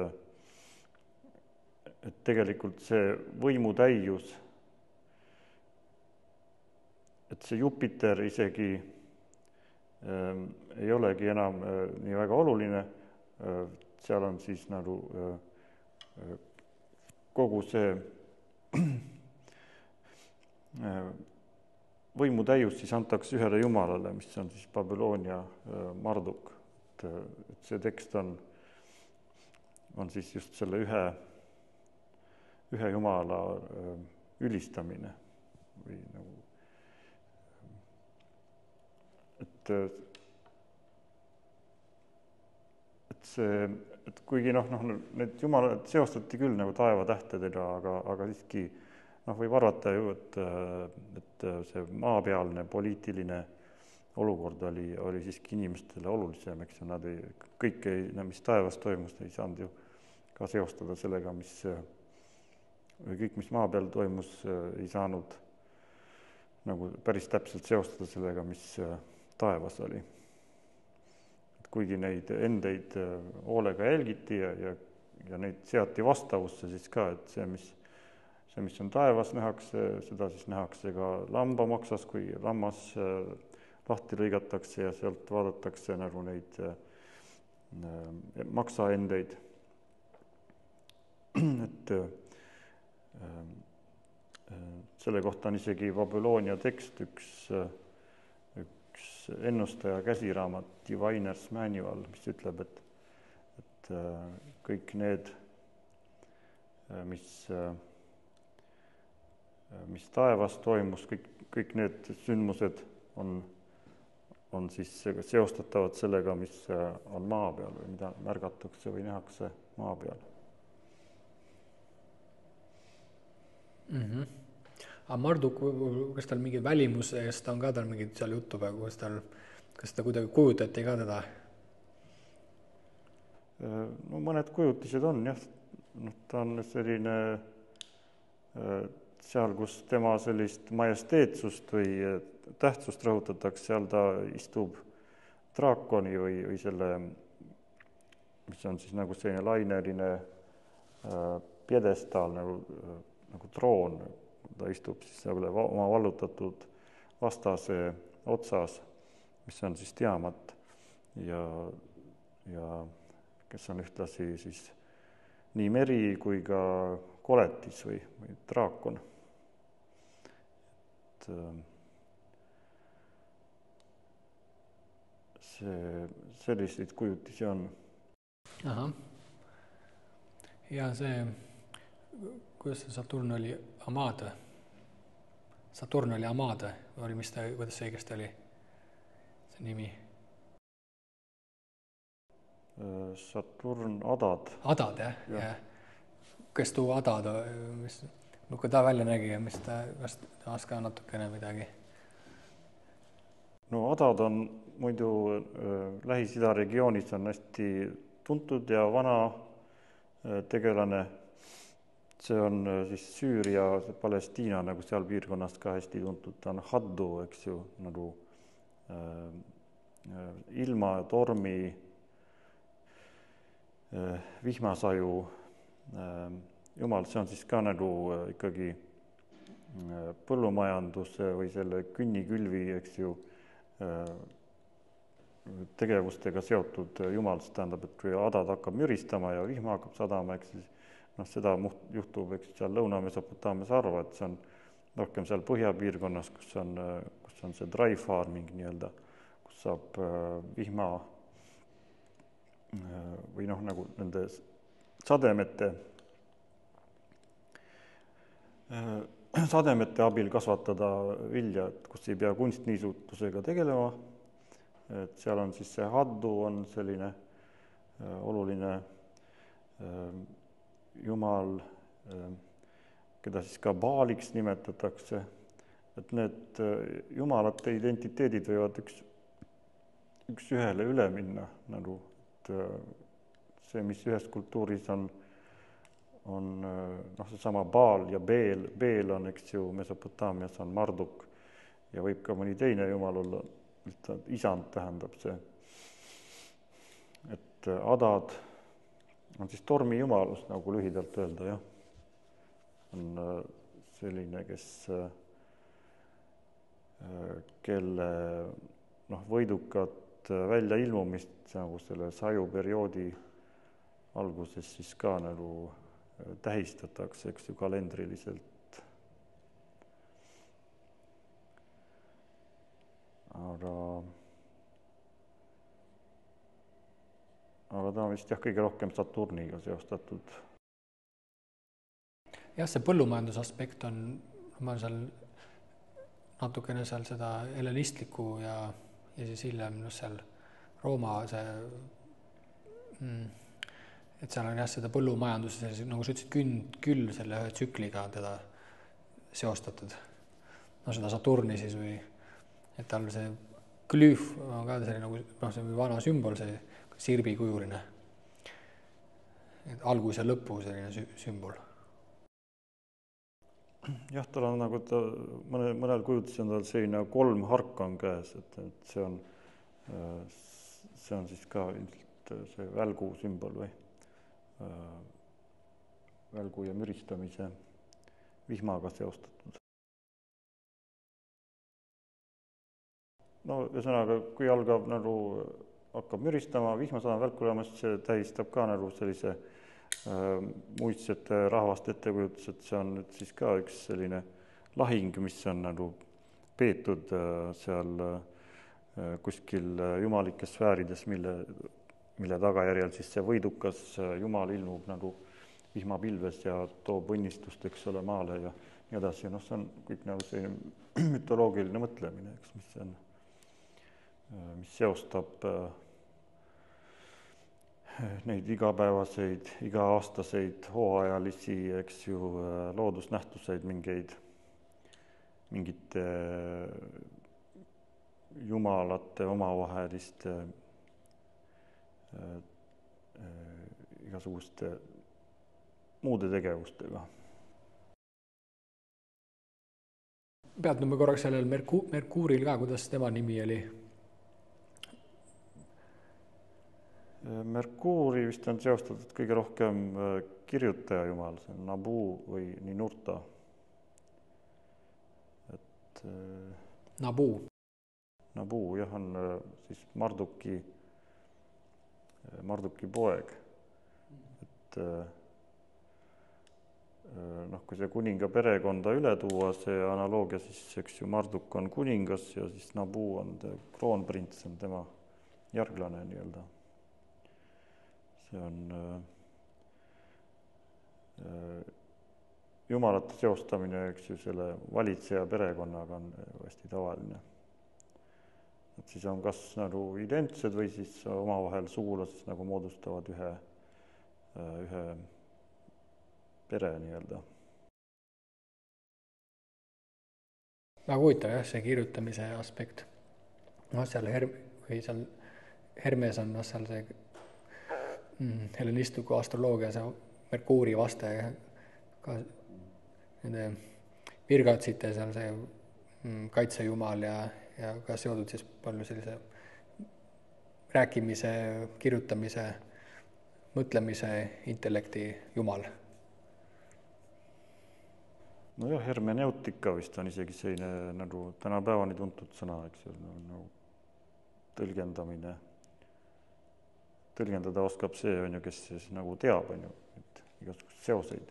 tegelikult see võimutäius, et see Jupiter isegi ei olegi enam nii väga oluline, seal on siis nagu kogu see võimutäius siis antakse ühele jumalale, mis on siis Babyloonia Marduk. Et see tekst on siis just selle ühe jumala ülistamine või nagu et kuigi need jumalad seostati küll nagu taevatähtedega, aga siiski võib arvata ju, et see maapealne poliitiline olukord oli siiski inimestele olulisem, eks ju, nad kõike, mis taevas toimus, ei saanud ju ka seostada sellega, või kõik, mis maa peal toimus, ei saanud nagu päris täpselt seostada sellega, mis taevas oli. Et kuigi neid endeid hoolega jälgiti ja neid seati vastavusse siis ka, et see, mis on taevas nähakse, seda siis nähakse ka lambamaksas, kui lammas lahti lõigatakse ja sealt vaadatakse nagu neid maksaendeid. Et selle kohta on isegi Babyloonia tekst, üks ennustaja käsiraamat Diviner's Manual, mis ütleb, et kõik need, mis taevas toimus, kõik need sündmused on siis seostatavad sellega, mis on maa peal või mida märgatakse või nähakse maa peal. Mm-hmm. Aga Marduk, kas tal mingi välimusest on ka tal mingid seal juttu või kas ta kuidagi kujutati ka teda? No mõned kujutised on, jah. Ta on selline seal, kus tema sellist majesteetsust või tähtsust rõhutatakse, seal ta istub draakoni või selle, mis on siis nagu selline laineline pjedestaal nagu troon. Ta istub siis oma vallutatud vastase otsas, mis on siis Tiamat ja kes on ühtlasi siis nii meri kui ka koletis või draakon. Selliseid kujutisi on. Aha. Ja see, kuidas see Saturn oli Amad? Saturn oli Amad või kuidas see õigesti oli see nimi? Saturn Adad. Adad, jah. Kes tuu Adad, kui ta välja nägi ja mis ta ka natukene midagi? No Adad on muidu Lähis-Ida regioonis on hästi tuntud ja vana tegelane. See on siis Süüria, Palestiina nagu seal piirkonnas ka hästi tuntud. Ta on haddu, eks ju, nagu ilma, tormi, vihmasaju jumal, see on siis ka nagu ikkagi põllumajanduse või selle künnikülvi, eks ju, tegevustega seotud jumal, see tähendab, et kui adad hakkab müristama ja vihma hakkab sadama, eks siis seda juhtub, eks seal Lõuna-Mesopotaamias harva, et see on rohkem seal põhjapiirkonnas, kus on see dry farming nii-öelda, kus saab vihma või nagu nende sademete abil kasvatada vilja, et kus ei pea kunstniisutusega tegelema. Et seal on siis see haddu on selline oluline jumal, keda siis ka baaliks nimetatakse, et need jumalate identiteedid võivad üks ühele üle minna, nagu see, mis ühes kultuuris on seesama Baal ja Beel on, eks ju, Mesopotaamias on Marduk ja võib ka mõni teine jumal olla, isand tähendab see, et adad on siis tormijumalus, nagu lühidalt öelda, jah. On selline, kelle võidukat väljailmumist nagu selle sajuperioodi alguses siis ka nagu tähistatakse, eks ju, kalendriliselt. Aga ta on vist kõige rohkem Saturniga seostatud. Jah, see põllumajandusaspekt on, ma olen seal natukene seal seda hellenistlikku ja siis hiljem seal Rooma et seal on jah seda põllumajanduse, nagu sa ütlesid, küll selle ühe tsükliga teda seostatud. Seda Saturni siis või, et tal see glüüf on ka selline nagu see vana sümbol, see sirbikujuline. Et algus ja lõpu selline sümbol. Jah, tal on nagu mõnel kujutis on tal selline 3 harka on käes, et see on siis ka ilmselt see välgu sümbol või välgu ja müristamise vihmaga seostatud. Ühesõnaga, kui hakkab müristama, vihma sadama välku olema, siis see tähistab ka nagu sellise muistsete rahvast ettekujutus, et see on nüüd siis ka üks selline lahing, mis on nagu peetud seal kuskil jumalikes sfäärides, mille tagajärjel siis see võidukas jumal ilmub nagu vihmapilves ja toob õnnistust, eks ole, maale ja nii edasi. See on kõik nagu selline mütoloogiline mõtlemine, eks, mis seostab neid igapäevaseid, iga-aastaseid, hooajalisi, eks ju, loodusnähtuseid, mingite jumalate omavaheliste igasuguste muude tegevustega. Peatume korraks sellel Merkuuril ka, kuidas tema nimi oli? Merkuuri vist on seostatud kõige rohkem kirjutaja jumal, see on Nabu või Ninurta. Nabu, jah, on siis Marduki poeg. Et kui see kuninga perekonda üle tuua, see analoogia, siis eks ju Marduk on kuningas ja siis Nabu on kroonprints, on tema järglane nii-öelda. See on jumalate seostamine, eks ju, selle valitseja perekonnaga on hästi tavaline. Et siis on kas nagu identsed või siis omavahel sugulased nagu moodustavad ühe pere nii-öelda. Väga huvitav, jah, see kirjutamise aspekt. Seal Hermes on seal see hellenistliku astroloogia, see Merkuuri vaste ka nende virgatsite seal see kaitsejumal ja ka seotud siis palju sellise rääkimise, kirjutamise, mõtlemise, intellekti jumal. nojah, hermeneutika vist on isegi selline nagu tänapäevani tuntud sõna, eks ju, nagu tõlgendamine. Tõlgendada oskab see, on ju, kes siis nagu teab, on ju, et igasugused seoseid.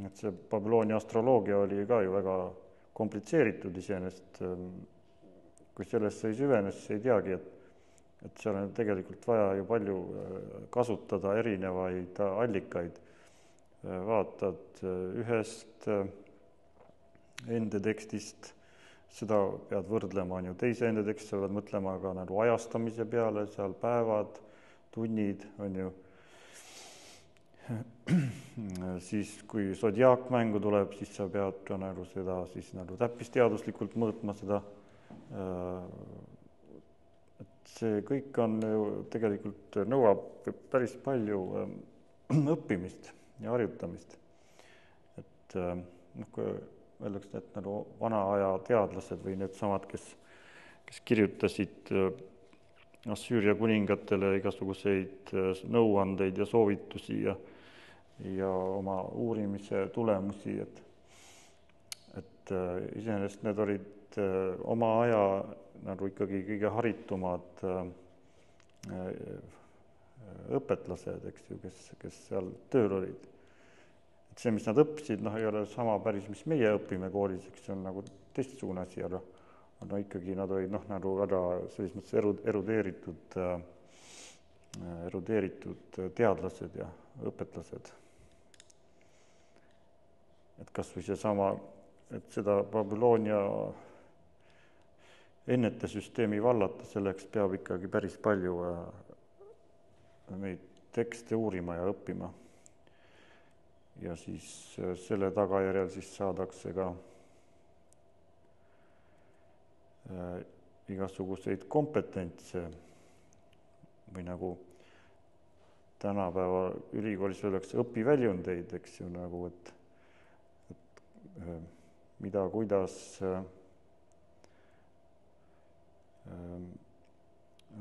Et see Babyloonia astroloogia oli ka ju väga komplitseeritud iseenesest. Kui sellesse ei süvenes, siis ei teagi, et seal on tegelikult vaja ju palju kasutada erinevaid allikaid. Vaatad ühest endetekstist, seda pead võrdlema, on ju, teise endeteksti sa pead mõtlema ka nagu ajastamise peale, seal päevad, tunnid, on ju. Siis kui sodiaakmängu tuleb, siis sa pead ka nagu seda siis nagu täppisteaduslikult mõõtma seda. Et see kõik on ju tegelikult nõuab päris palju õppimist ja harjutamist. Et kui öeldakse, et nagu vana aja teadlased või need samad, kes kirjutasid Assüüria kuningatele igasuguseid nõuandeid ja soovitusi ja oma uurimise tulemusi, et iseenesest need olid oma aja nagu ikkagi kõige haritumad õpetlased, eks ju, kes seal tööl olid. Et see, mis nad õppisid, ei ole sama päris, mis meie õpime koolis, eks see on nagu teistsugune asi, aga ikkagi nad olid nagu väga selles mõttes erudeeritud teadlased ja õpetlased. Et kas või seesama, et seda Babyloonia ennetesüsteemi vallata, selleks peab ikkagi päris palju neid tekste uurima ja õppima. Ja siis selle tagajärjel siis saadakse ka igasuguseid kompetentse või nagu tänapäeva ülikoolis öeldakse õpiväljundeid, eks ju, nagu, et mida, kuidas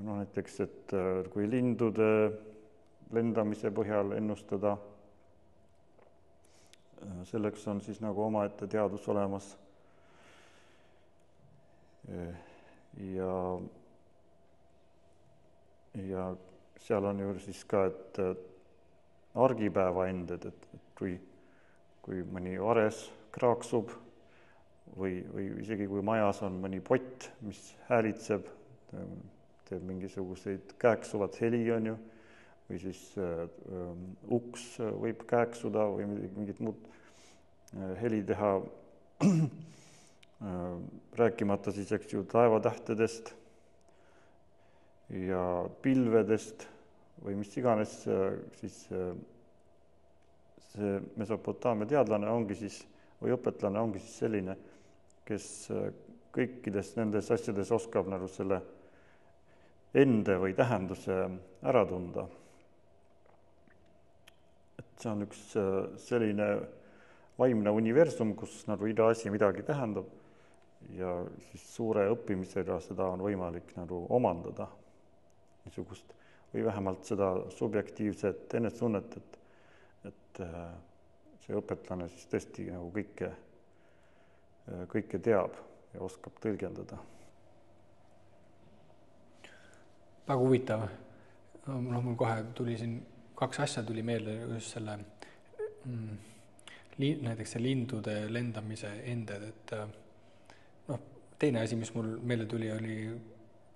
näiteks, et kui lindude lendamise põhjal ennustada, selleks on siis nagu omaette teadus olemas. Ja seal on ju siis ka, et argipäeva ended, et kui mõni vares kraaksub või isegi kui majas on mõni pott, mis häälitseb, teeb mingisuguseid kääksuvat heli, on ju, või siis uks võib kääksuda või mingit muud heli teha, rääkimata siis, eks ju, taevatähtedest ja pilvedest või mis iganes, siis see Mesopotaamia teadlane ongi siis, või õpetlane ongi siis selline, kes kõikides nendes asjades oskab nagu selle ende või tähenduse ära tunda. Et see on üks selline vaimne universum, kus nagu iga asi midagi tähendab ja siis suure õppimisega seda on võimalik nagu omandada niisugust või vähemalt seda subjektiivset enesetunnet, et see õpetlane siis tõesti nagu kõike teab ja oskab tõlgendada. Väga huvitav. Mul kohe tuli siin 2 asja tuli meelde just selle näiteks see lindude lendamise ended, et teine asi, mis mul meelde tuli, oli,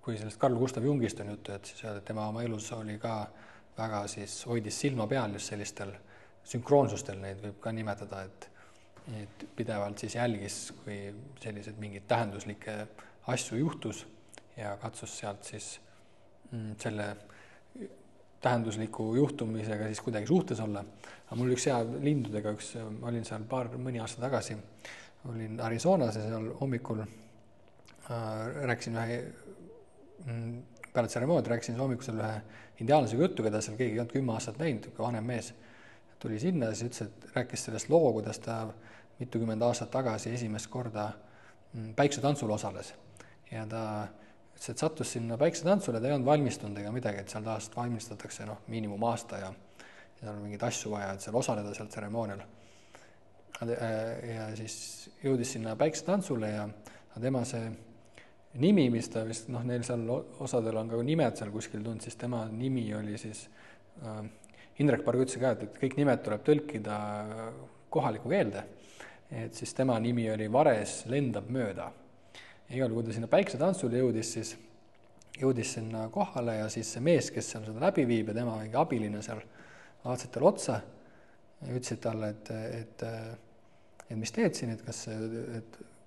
kui sellest Carl Gustav Jungist on juttu, et siis tema oma elus oli ka väga siis hoidis silma peal just sellistel sünkroonsustel, neid võib ka nimetada, et pidevalt siis jälgis, kui sellised mingid tähenduslikke asju juhtus ja katsus sealt siis selle tähendusliku juhtumisega siis kuidagi suhtes olla. Aga mul üks hea lindudega, ma olin seal mõni aasta tagasi, olin Arizonas ja seal hommikul rääkisin peale tseremooniat rääkisin hommikul ühe indiaanlasega juttu, keda seal keegi ei olnud 10 aastat näinud, vanem mees. Tuli sinna ja siis ütles, et rääkis sellest loo, kuidas ta mitukümmend aastat tagasi esimest korda päiksetansul osales. Ja ta ütles, et sattus sinna päiksetantsule, ta ei olnud valmistunud ega midagi, et seal taast valmistatakse miinimum aasta ja seal on mingeid asju vaja, et seal osaleda seal tseremoonial. ja siis jõudis sinna päiksetantsule ja tema see nimi, mis ta vist, neil seal osadel on ka nimed seal kuskil tulnud, siis tema nimi oli siis, Indrek Parg ütles ka, et kõik nimed tuleb tõlkida kohalikku keelde, et siis tema nimi oli Vares lendab mööda. Igal kui ta sinna päiksetantsule jõudis sinna kohale ja siis see mees, kes seal seda läbi viib ja tema abiline seal, vaatasid talle otsa ja ütlesid talle, et mis teed siin, et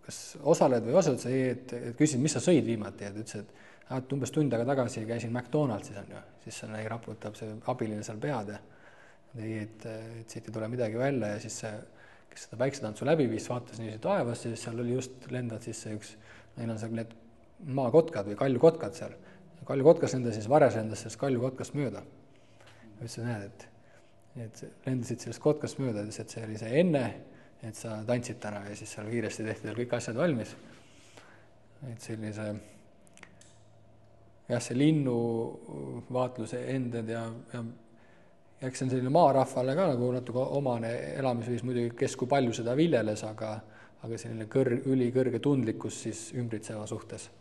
kas osaled või osaled, et küsid, mis sa sõid viimati, et ütles, et umbes tund aega tagasi käisin McDonaldsis on ju, siis see raputab see abiline seal pead ja et siit ei tule midagi välja ja siis see, kes seda päiksetantsu läbi viis, vaatas niiviisi taevasse, siis seal oli just lendad siis see üks, neil on seal need maakotkad või kaljukotkad seal. Kaljukotkas lendas siis Vares lendas sellest kaljukotkast mööda. Ütles, näed, et lendasid sellest kotkast mööda, et see oli see enne, et sa tantsid täna ja siis seal kiiresti tehti teil kõik asjad valmis. Et sellise, see linnu vaatluse ended ja eks see on selline maarahvale ka nagu natuke omane elamisviis muidugi, kes kui palju seda viljeles, aga selline ülikõrge tundlikkus siis ümbritseva suhtes.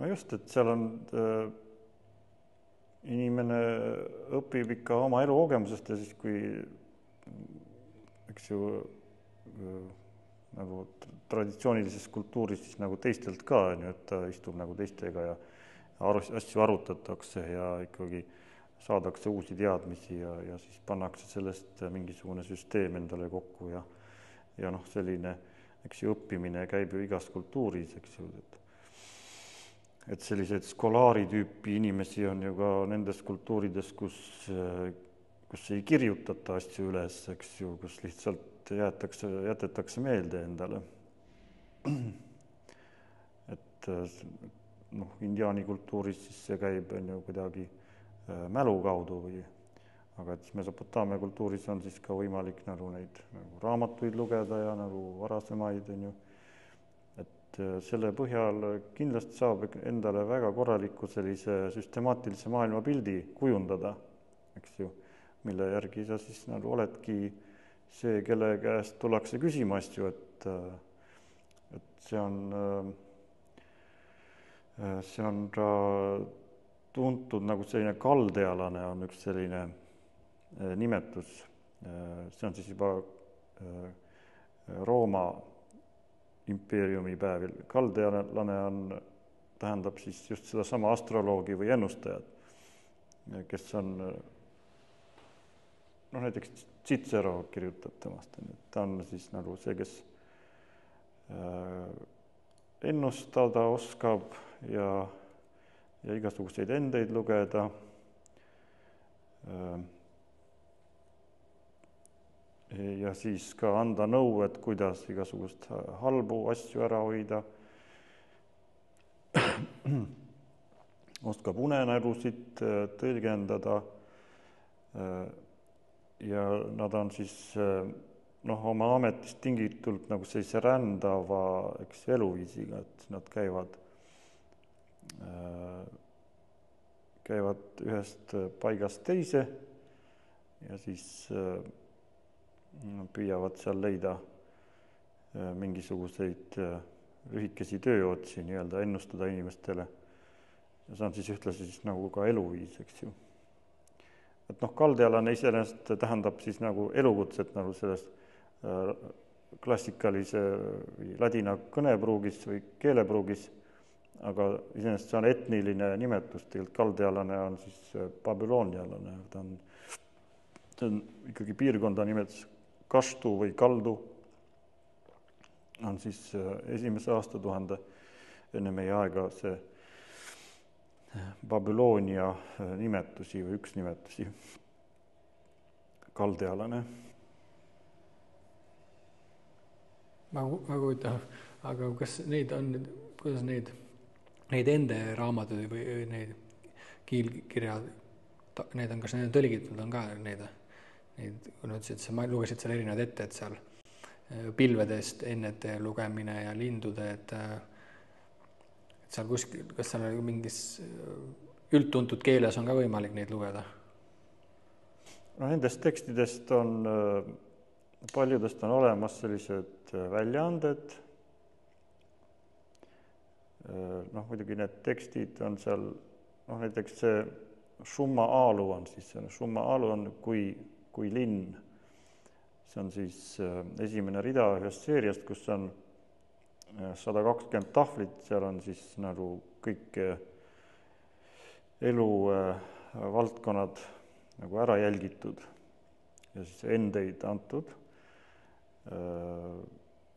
No just, et seal on inimene õpib ikka oma elukogemusest ja siis kui eks ju nagu traditsioonilises kultuuris siis nagu teistelt ka, et ta istub nagu teistega ja asju arutatakse ja ikkagi saadakse uusi teadmisi ja siis pannakse sellest mingisugune süsteem endale kokku ja selline, eks ju, õppimine käib ju igas kultuuris, eks ju, et selliseid skolaari tüüpi inimesi on ju ka nendes kultuurides, kus ei kirjutata asju üles, eks ju, kus lihtsalt jätetakse meelde endale. Et indiaani kultuuris siis see käib on ju kuidagi mälu kaudu aga et Mesopotaamia kultuuris on siis ka võimalik nagu neid nagu raamatuid lugeda ja nagu varasemaid on ju. Et selle põhjal kindlasti saab endale väga korraliku sellise süstemaatilise maailmapildi kujundada, eks ju, mille järgi sa siis nagu oledki see, kelle käest tullakse küsima asju, et see on ka tuntud nagu selline kaldealane on üks selline nimetus. See on siis juba Rooma impeeriumi päevil. Kaldealane tähendab siis just seda sama astroloogi või ennustajad, kes on näiteks Cicero kirjutab temast. Ta on siis nagu see, kes ennustada oskab ja igasuguseid endeid lugeda. Ja siis ka anda nõu, et kuidas igasugust halbu asju ära hoida. Oskab unenärusid tõlgendada ja nad on siis oma ametist tingitult nagu sellise rändava eluviisiga, et nad käivad ühest paigast teise ja siis püüavad seal leida mingisuguseid lühikesi tööotsi nii-öelda ennustada inimestele. Ja see on siis ühtlasi siis nagu ka eluviis, eks ju. Et kaldealane iseenesest tähendab siis nagu elukutset nagu selles klassikalise ladina kõnepruugis või keelepruugis, aga iseenesest see on etniline nimetus, tegelikult kaldealane on siis babüloonialane, ta on ikkagi piirkonda nimetus Kaštu või Kaldu, on siis esimese aastatuhande enne meie aega see Babyloonia nimetusi või üks nimetusi, kaldealane. Aga kas neid on, kuidas neid ende raamatud või neid kiilkirjad, need on, kas need on tõlgitud, on ka neid, kui nad ütlesid, sa lugesid seal erinevad ette, et seal pilvedest ennete lugemine ja lindude, et seal kuskil, kas seal mingis üldtuntud keeles on ka võimalik neid lugeda? no nendest tekstidest on, paljudest on olemas sellised väljaanded, noh muidugi need tekstid on seal, noh näiteks see Summa Aalu on siis, Summa Aalu on kui linn, see on siis esimene rida ühest seeriast, kus on 120 tahvlit, seal on siis nagu kõik elu valdkonnad nagu ära jälgitud ja siis endeid antud.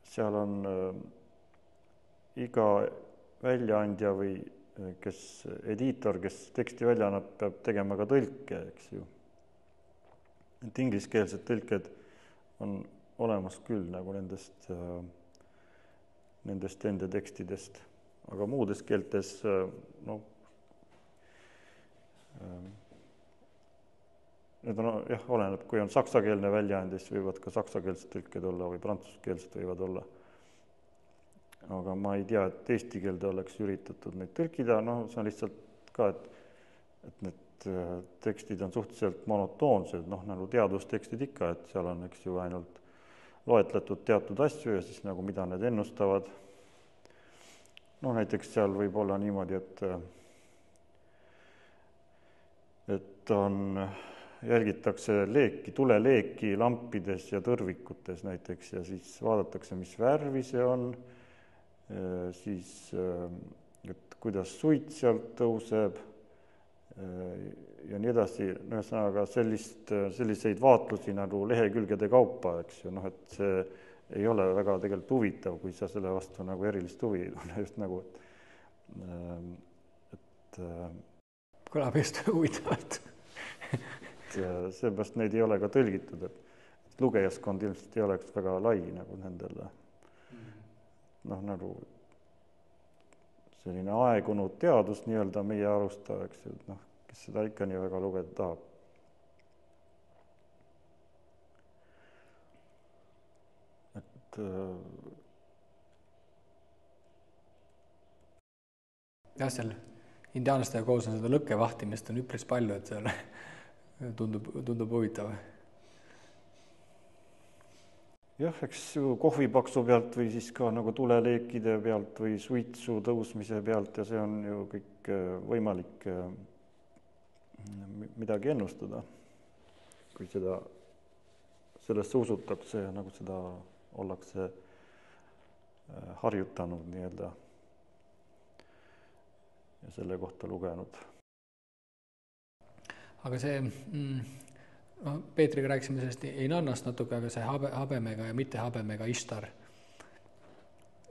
Seal on iga väljaandja või kes ediitor, kes teksti välja annab, peab tegema ka tõlke, eks ju. Et ingliskeelsed tõlked on olemas küll nagu nendest enda tekstidest, aga muudes keeltes, noh, need on, jah, oleneb, kui on saksakeelne väljaand, siis võivad ka saksakeelsed tõlked olla või prantsuskeelsed võivad olla. Aga ma ei tea, et eesti keelde oleks üritatud neid tõlkida, noh, see on lihtsalt ka, et need tekstid on suhteliselt monotoonsed, noh, nagu teadustekstid ikka, et seal on, eks ju, ainult loetletud teatud asju ja siis nagu mida need ennustavad. No näiteks seal võib olla niimoodi, et on, jälgitakse leeki, tuleleeki lampides ja tõrvikutes näiteks ja siis vaadatakse, mis värvi see on, siis et kuidas suit sealt tõuseb ja nii edasi, ühesõnaga selliseid vaatlusi nagu lehekülgede kaupa, eks ju, noh, et see ei ole väga tegelikult huvitav, kui sa selle vastu nagu erilist huvi ei tunne, just nagu, et kõlab just huvitavalt. Seepärast neid ei ole ka tõlgitud, et lugejaskond ilmselt ei oleks väga lai nagu nendele. Noh, nagu selline aegunud teadus nii-öelda meie arusta, eks ju, noh, kes seda ikka nii väga lugeda tahab. Et jah, seal indiaanlastega koos on seda lõkkevahtimist on üpris palju, et seal tundub huvitav. Jah, eks ju kohvipaksu pealt või siis ka nagu tuleleekide pealt või suitsu tõusmise pealt ja see on ju kõik võimalik midagi ennustada, kui sellesse usutakse ja nagu seda ollakse harjutanud nii-öelda ja selle kohta lugenud. Aga see, Peetriga rääkisime sellest Inannast natuke, aga see habemega ja mitte habemega Ishtar.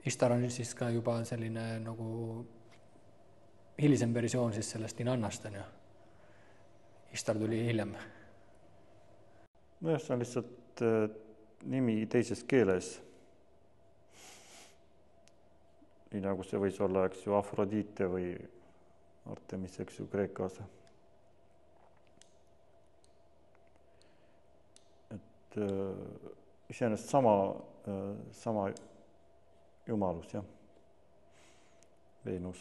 Ishtar on siis ka juba selline nagu hilisem versioon siis sellest Inannast, on ju. Ishtar tuli hiljem. Nojah, see on lihtsalt nimi teises keeles. Nii nagu see võis olla, eks ju, Afrodite või Artemis, eks ju, Kreekas. Et iseenesest sama jumalus, jah, Veenus.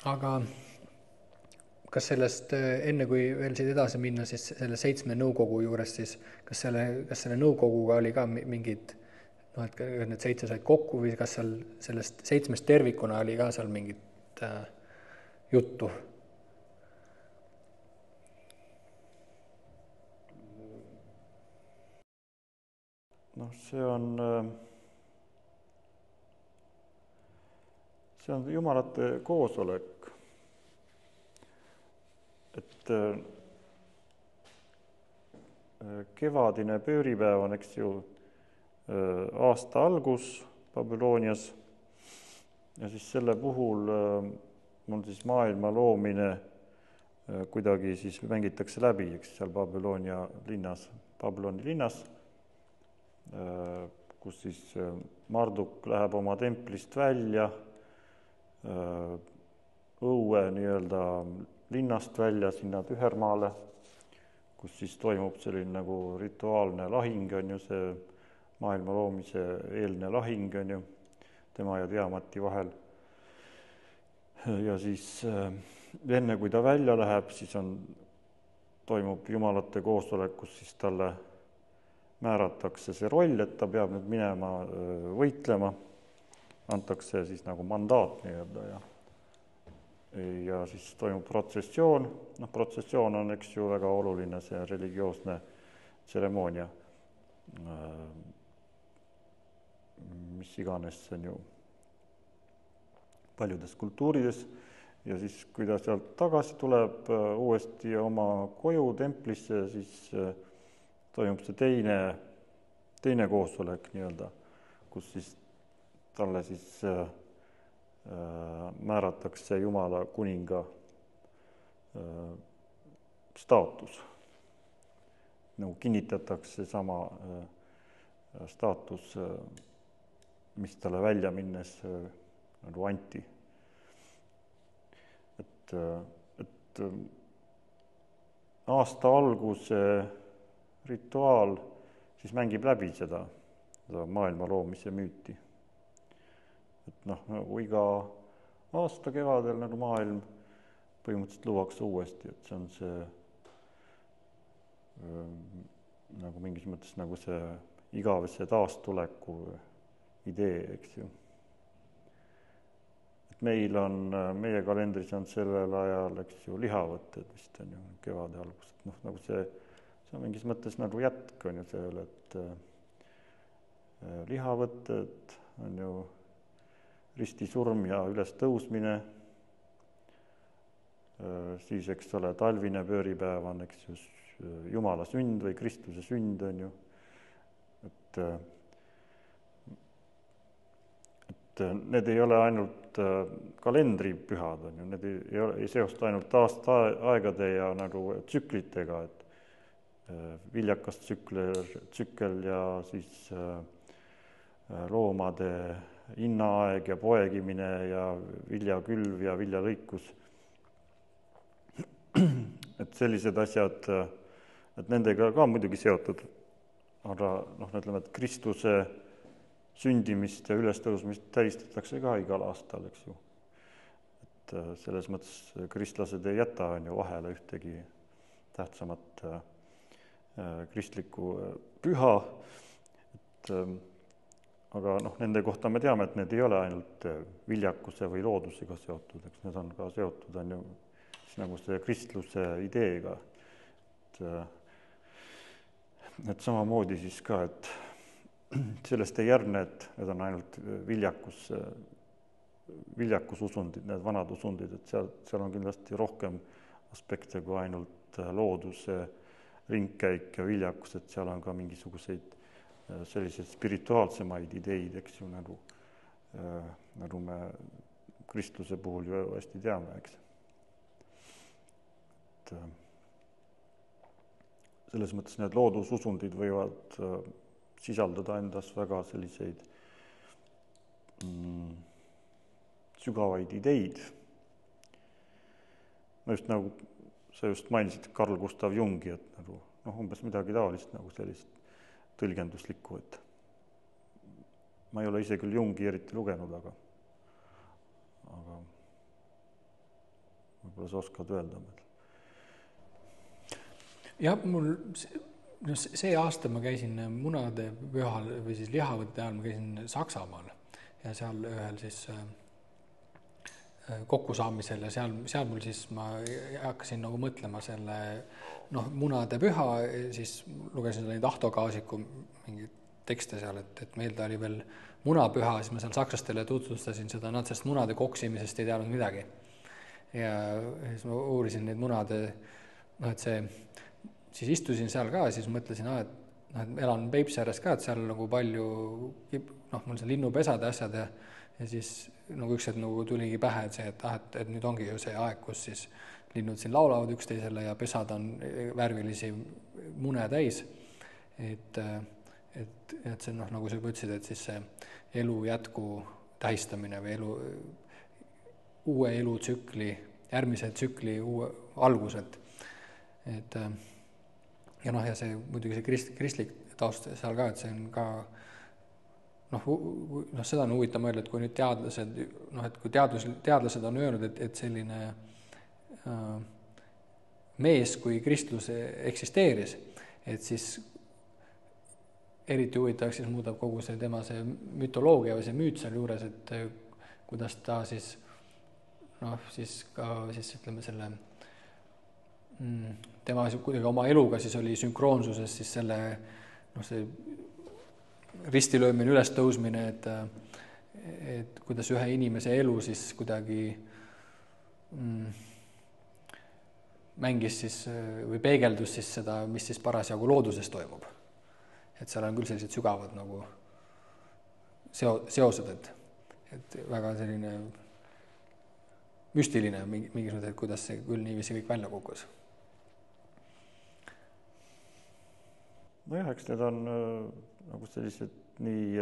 Aga kas sellest, enne kui veel siit edasi minna, siis selle 7 nõukogu juures, siis kas selle nõukoguga oli ka mingid, noh, et need 7 said kokku või kas seal sellest 7 tervikuna oli ka seal mingit juttu? Noh, see on jumalate koosolek, et kevadine pööripäev on, eks ju, aasta algus Babylonias ja siis selle puhul on siis maailma loomine kuidagi siis mängitakse läbi, eks seal Babyloni linnas, kus siis Marduk läheb oma templist välja, õue nii-öelda linnast välja sinna Tühermaale, kus siis toimub selline nagu rituaalne lahing, on ju see maailma loomise eelne lahing, on ju, tema ja Tiamati vahel. Ja siis enne kui ta välja läheb, siis toimub jumalate koosolekus, siis talle määratakse see roll, et ta peab nüüd minema võitlema, antakse siis nagu mandaat nii-öelda ja siis toimub protsessioon. Protsessioon on, eks ju, väga oluline see religioosne tseremoonia, mis iganes see on ju paljudes kultuurides. Ja siis, kui ta sealt tagasi tuleb uuesti oma koju templisse, siis toimub see teine koosolek nii-öelda, kus siis talle siis määratakse Jumala kuninga staatus. Nagu kinnitatakse sama staatus, mis talle välja minnes nagu anti. Et aasta alguse rituaal siis mängib läbi seda maailma loomise müüti. Et nagu iga aasta kevadel nagu maailm põhimõtteliselt luuakse uuesti, et see on see nagu mingis mõttes nagu see igavese taastuleku idee, eks ju. Meil meie kalendris on sellel ajal, eks ju, lihavõtted vist on ju kevade algus. Nagu see on mingis mõttes nagu jätk on ju sellele, et lihavõtted on ju risti surm ja üles tõusmine, siis, eks ole, talvine pööripäev on, eks ju, Jumala sünd või Kristuse sünd on ju, et need ei ole ainult kalendripühad, on ju, need ei seosta ainult aastaaegade ja nagu tsüklitega, et viljakas tsükkel ja siis loomade hinnaaeg ja poegimine ja viljakülv ja viljalõikus. Et sellised asjad, et nendega ka muidugi seotud, aga ütleme, et Kristuse sündimist ja ülestõusmist tähistatakse ka igal aastal, eks ju. Et selles mõttes kristlased ei jäta on ju vahele ühtegi tähtsamat kristlikku püha. Aga nende kohta me teame, et need ei ole ainult viljakuse või loodusega seotud, eks need on ka seotud on ju nagu see kristluse ideega. Et samamoodi siis ka, et sellest ei järgne, et need on ainult viljakususundid, need vanad usundid, et seal on kindlasti rohkem aspekte kui ainult looduse ringkäik ja viljakus, et seal on ka mingisuguseid selliseid spirituaalsemaid ideid, eks ju, nagu me kristluse puhul ju hästi teame, eks. Et selles mõttes need loodususundid võivad sisaldada endas väga selliseid sügavaid ideid. Just nagu sa just mainisid Carl Gustav Jungi, et nagu, umbes midagi taolist nagu sellist tõlgenduslikku, et ma ei ole ise küll Jungi eriti lugenud, aga võib-olla sa oskad öelda meil. Jah, mul see aasta ma käisin munade pühal või siis lihavõtte ajal, ma käisin Saksamaal ja seal ühel siis kokkusaamisel ja seal mul siis ma hakkasin nagu mõtlema selle munade püha, siis lugesin neid Ahto Kaasiku mingeid tekste seal, et meil ta oli veel munapüha, siis ma seal sakslastele tutvustasin seda, nad sest munade koksimisest ei teadnud midagi. Ja siis ma uurisin neid munade, et siis istusin seal ka, siis mõtlesin, et elan Peipsi ääres ka, et seal nagu palju, mul see linnupesade asjad ja siis nagu üks hetk nagu tuligi pähe, et see, et nüüd ongi ju see aeg, kus siis linnud siin laulavad üksteisele ja pesad on värvilisi mune täis. Et see nagu sa ütlesid, et siis see elu jätku tähistamine või uue elutsükli, järgmise tsükli uue algused. Ja see muidugi see kristlik taust seal ka, et see on ka seda on huvitav mõelda, et kui nüüd teadlased, et kui teadlased on öelnud, et selline mees, kui kristlus eksisteeris, et siis eriti huvitavaks siis muudab kogu see tema see mütoloogia või see müüt seal juures, et kuidas ta siis siis ka siis ütleme selle tema kuidagi oma eluga siis oli sünkroonsuses siis selle see ristilöömine, ülestõusmine, et kuidas ühe inimese elu siis kuidagi mängis siis või peegeldus siis seda, mis siis parasjagu looduses toimub. Et seal on küll sellised sügavad nagu seosed, et väga selline müstiline mingisugune, et kuidas see küll niiviisi kõik välja kukkus. Nojah, eks need on nagu sellised nii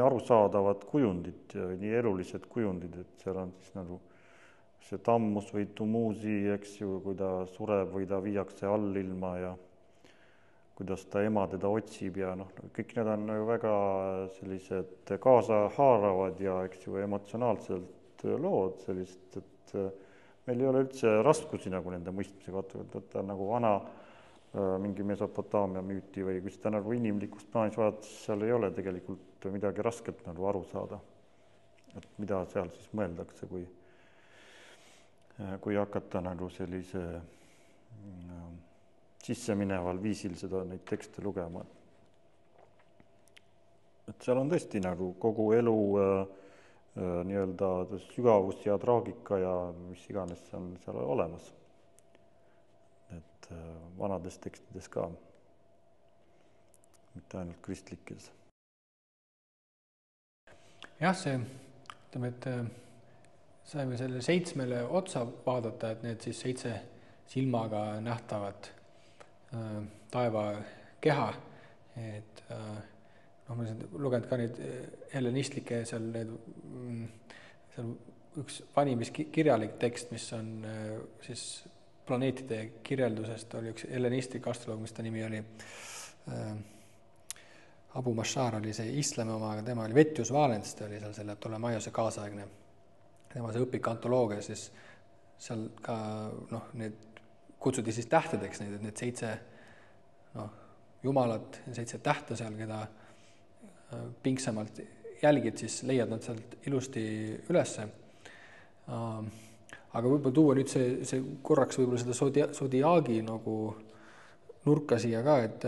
arusaadavad kujundid ja nii elulised kujundid, et seal on siis nagu see tammus või tumuusi, eks ju, kui ta sureb või ta viiakse allilma ja kuidas ta ema teda otsib ja kõik need on väga sellised kaasahaaravad ja eks ju emotsionaalselt lood sellist, et meil ei ole üldse raskusi nagu nende mõistmisega, võtta nagu vana mingi Mesopotaamia müüti või kui seda nagu inimlikust plaanis vaadata, siis seal ei ole tegelikult midagi rasket nagu aru saada, et mida seal siis mõeldakse, kui hakata nagu sellise sissemineval viisil neid tekste lugema. Et seal on tõesti nagu kogu elu nii-öelda sügavus ja traagika ja mis iganes on seal olemas. Et vanades tekstides ka, mitte ainult kristlikes. Jah, ütleme, et saime selle 7 otsa vaadata, et need siis 7 silmaga nähtavat taeva keha, et ma olen lugenud ka neid hellenistlikke seal üks vanimiskirjalik tekst, mis on siis planeetide kirjeldusest, oli üks hellenistlik astroloog, mis ta nimi oli Abu Mashar oli see islami oma, aga tema oli Vettius Valens, ta oli seal selle Ptolemaiose kaasaegne, tema see õpik antoloogia, siis seal ka need kutsuti siis tähtedeks need 7 jumalat ja 7 tähte seal, keda pingsemalt jälgid, siis leiad nad sealt ilusti ülesse. Aga võib-olla tuua nüüd see korraks võib-olla seda sodiaagi nagu nurka siia ka, et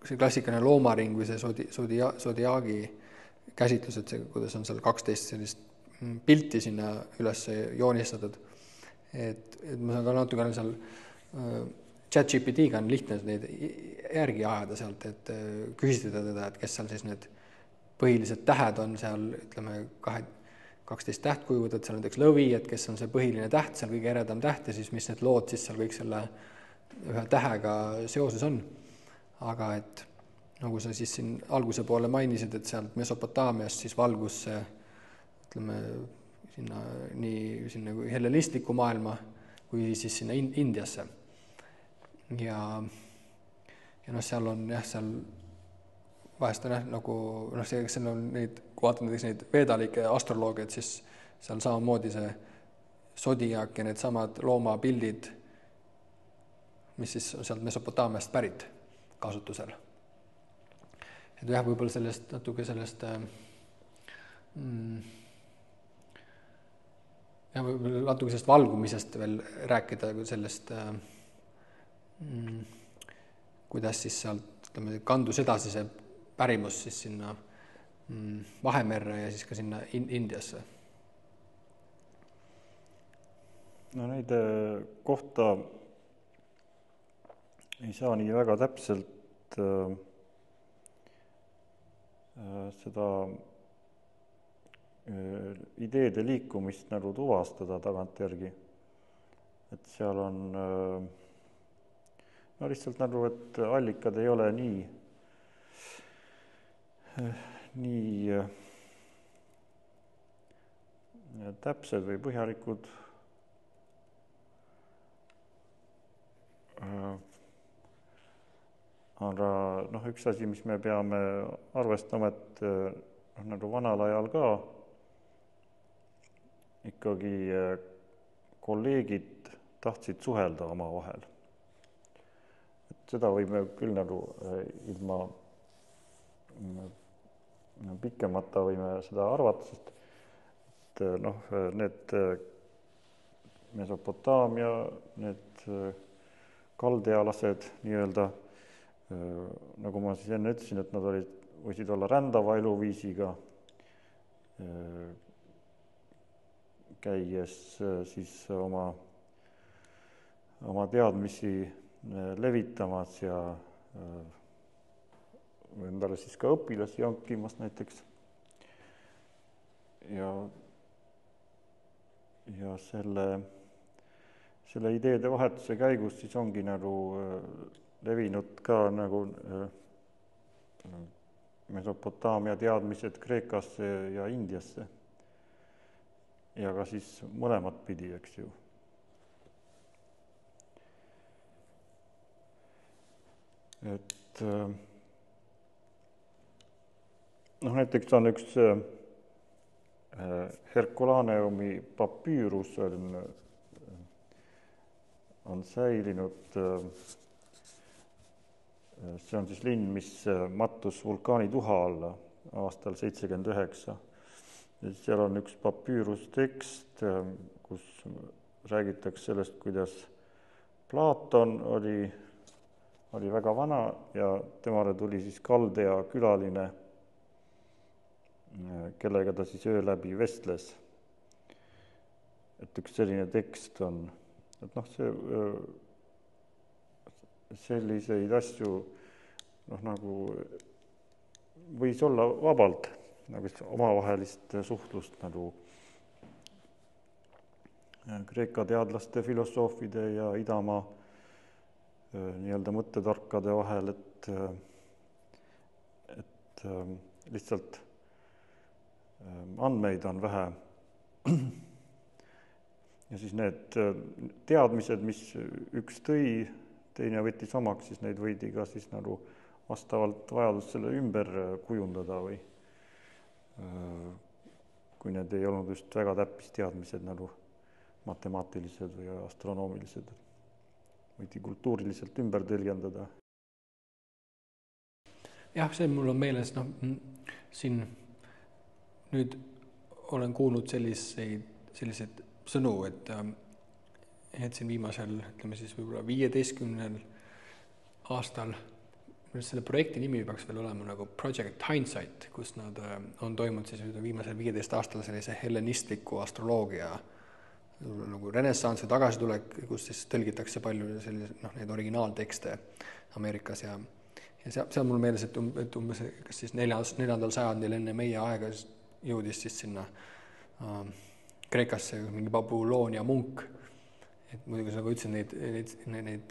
see klassikaline loomaring või see sodiaagi käsitlus, et see, kuidas on seal 12 sellist pilti sinna üles joonistatud. Et ma saan ka natuke seal ChatGPT-ga on lihtne neid järgi ajada sealt, et küsitleda teda, et kes seal siis need põhilised tähed on seal, ütleme 12 tähtkuju, et seal on näiteks lõvi, et kes on see põhiline täht, seal kõige eredam täht ja siis mis need lood siis seal kõik selle ühe tähega seoses on. Aga et nagu sa siis siin alguse poole mainisid, et sealt Mesopotaamiast siis valgus see, ütleme, sinna hellenistliku maailma kui siis sinna Indiasse. Ja seal on seal vahest on nagu seal on neid, kui vaatame neid veedalikke astroloogia, et siis seal samamoodi see sodiak ja need samad loomapildid, mis siis on sealt Mesopotaamiast pärit kasutusel. Et jah, võib-olla sellest natuke sellest ja võib-olla natuke sellest valgumisest veel rääkida, sellest kuidas siis sealt kandus edasi see pärimus siis sinna Vahemerre ja siis ka sinna Indiasse. No neid kohta ei saa nii väga täpselt seda ideede liikumist nagu tuvastada tagantjärgi. Et seal on lihtsalt nagu, et allikad ei ole nii täpsed või põhjalikud. Aga üks asi, mis me peame arvestama, et nagu vanal ajal ka ikkagi kolleegid tahtsid suhelda omavahel. Et seda võime küll nagu ilma pikemata võime seda arvata, sest need Mesopotaamia, need kaldealased nii-öelda, nagu ma siis enne ütlesin, et nad võisid olla rändava eluviisiga, käies siis oma teadmisi levitamas ja endale siis ka õpilasi hankimas näiteks. Ja selle ideede vahetuse käigus siis ongi nagu levinud ka nagu Mesopotaamia teadmised Kreekasse ja Indiasse. Ja ka siis mõlemat pidi, eks ju. Et näiteks on üks Herculaneumi papüürus on säilinud, see on siis linn, mis mattus vulkaanituha alla aastal 79. Seal on üks papüürustekst, kus räägitakse sellest, kuidas Platon oli väga vana ja temale tuli siis Kaldea külaline, kellega ta siis öö läbi vestles. Et üks selline tekst on, et selliseid asju nagu võis olla vabalt, nagu omavahelist suhtlust nagu Kreeka teadlaste, filosoofide ja Idamaa nii-öelda mõttetarkade vahel, et lihtsalt andmeid on vähe. Ja siis need teadmised, mis üks tõi, teine võttis omaks, siis neid võidi ka siis nagu vastavalt vajadusele ümber kujundada või kui need ei olnud just väga täppisteadmised nagu matemaatilised või astronoomilised, võidi kultuuriliselt ümber tõlgendada. Jah, see mul on meeles, siin nüüd olen kuulnud selliseid sõnu, et siin viimasel, ütleme siis võib-olla 15 aastal, selle projekti nimi peaks veel olema nagu Project Hindsight, kus nad on toimunud siis viimasel 15 aastal sellise hellenistliku astroloogia nagu renessansi tagasitulek, kus siis tõlgitakse palju neid originaaltekste Ameerikas ja seal mul meeles, et umbes kas siis 4. sajandil enne meie aega jõudis siis sinna Kreekasse mingi Babyloonia munk. Et muidugi nagu ütlesin, neid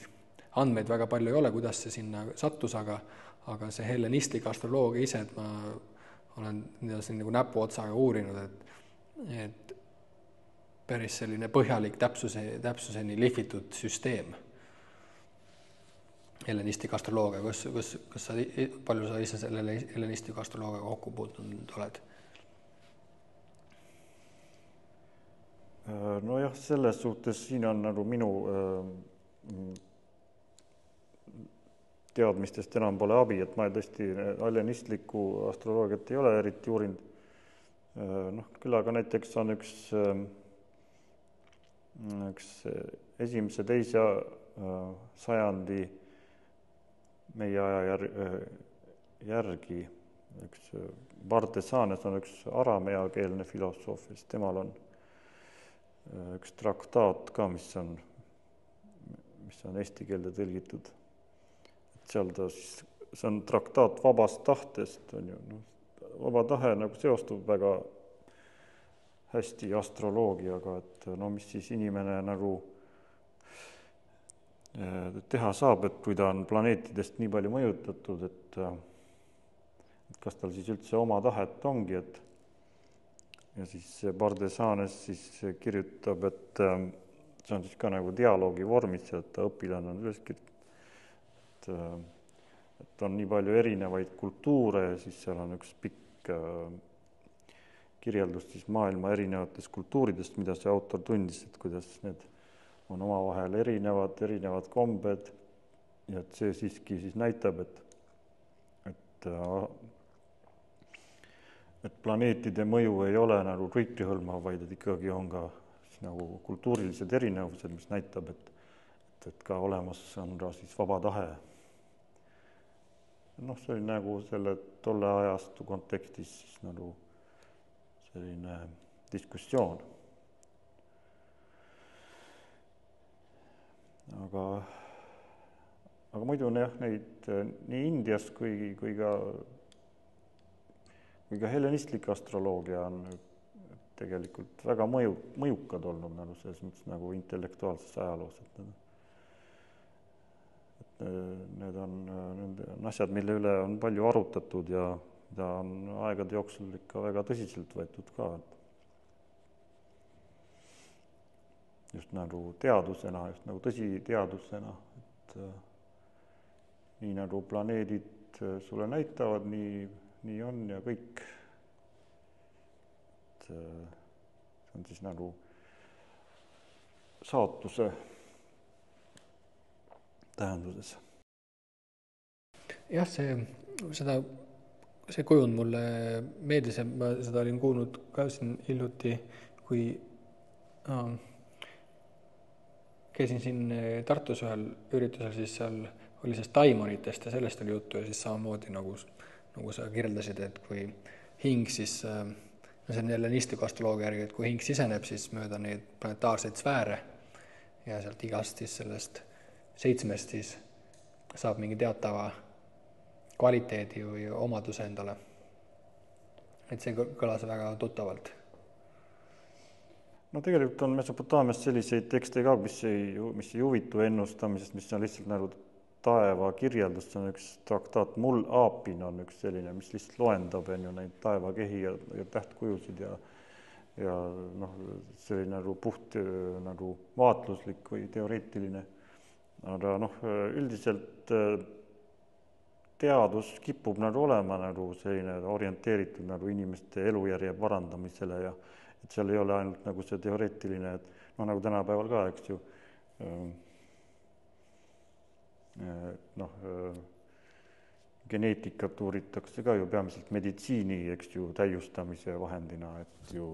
andmeid väga palju ei ole, kuidas see sinna sattus, aga see hellenistlik astroloogia ise, et ma olen siin nagu näpuotsaga uurinud, et päris selline põhjalik täpsuseni lihvitud süsteem. Hellenistlik astroloogia, kas palju sa ise selle hellenistliku astroloogiaga kokku puutunud oled? Nojah, selles suhtes siin on nagu minu teadmistest enam pole abi, et ma tõesti hellenistlikku astroloogiat ei ole eriti uurinud. Küll aga näiteks on üks 1.–2. sajandi meie aja järgi üks Bardesanes on üks arameakeelne filosoof, siis temal on üks traktaat ka, mis on eesti keelde tõlgitud. Seal see on traktaat vabast tahtest, on ju. Vaba tahe nagu seostub väga hästi astroloogiaga, et mis siis inimene nagu teha saab, et kui ta on planeetidest nii palju mõjutatud, et kas tal siis üldse oma tahet ongi, et ja siis Bardesanes siis kirjutab, et see on siis ka nagu dialoogi vormis, et õpilane on üles kirjutanud, et on nii palju erinevaid kultuure ja siis seal on üks pikk kirjeldust siis maailma erinevatest kultuuridest, mida see autor tundis, et kuidas need on omavahel erinevad kombed ja et see siiski siis näitab, et planeetide mõju ei ole nagu kõikehõlmav, vaid et ikkagi on ka siis nagu kultuurilised erinevused, mis näitab, et ka olemas on ka siis vaba tahe. Noh, see oli nagu selle tolle ajastu kontekstis siis nagu selline diskussioon. Aga muidu jah, neid nii Indias kui ka hellenistlik astroloogia on tegelikult väga mõjukad olnud nagu selles mõttes nagu intellektuaalses ajaloos. Need on asjad, mille üle on palju arutatud ja mida on aegade jooksul ikka väga tõsiselt võetud ka. Just nagu teadusena, just nagu tõsiteadusena, et nii nagu planeedid sulle näitavad, nii on ja kõik. See on siis nagu saatuse tähenduses. Jah, see kujund mulle meeldis ja ma seda olin kuulnud ka siin hiljuti, kui käisin siin Tartus ühel üritusel, siis seal oli sellest taimonitest ja sellest oli juttu ja siis samamoodi nagu sa kirjeldasid, et kui hing siis, see on hellenistliku astroloogia järgi, et kui hing siseneb siis mööda neid planetaarseid sfääre ja sealt igast siis sellest 7 siis saab mingi teatava kvaliteedi või omaduse endale. Et see kõlas väga tuttavalt. No tegelikult on Mesopotaamias selliseid tekste ka, mis ei huvitu ennustamisest, mis on lihtsalt nagu taeva kirjeldus, see on üks traktaat Mul Aapin on üks selline, mis lihtsalt loendab neid taevakehi ja tähtkujusid ja noh, see oli nagu puht nagu vaatluslik või teoreetiline. Aga noh, üldiselt teadus kipub nagu olema nagu selline orienteeritud nagu inimeste elujärje parandamisele ja et seal ei ole ainult nagu see teoreetiline, et nagu tänapäeval ka, eks ju, geneetikat uuritakse ka ju peamiselt meditsiini, eks ju, täiustamise vahendina, et ju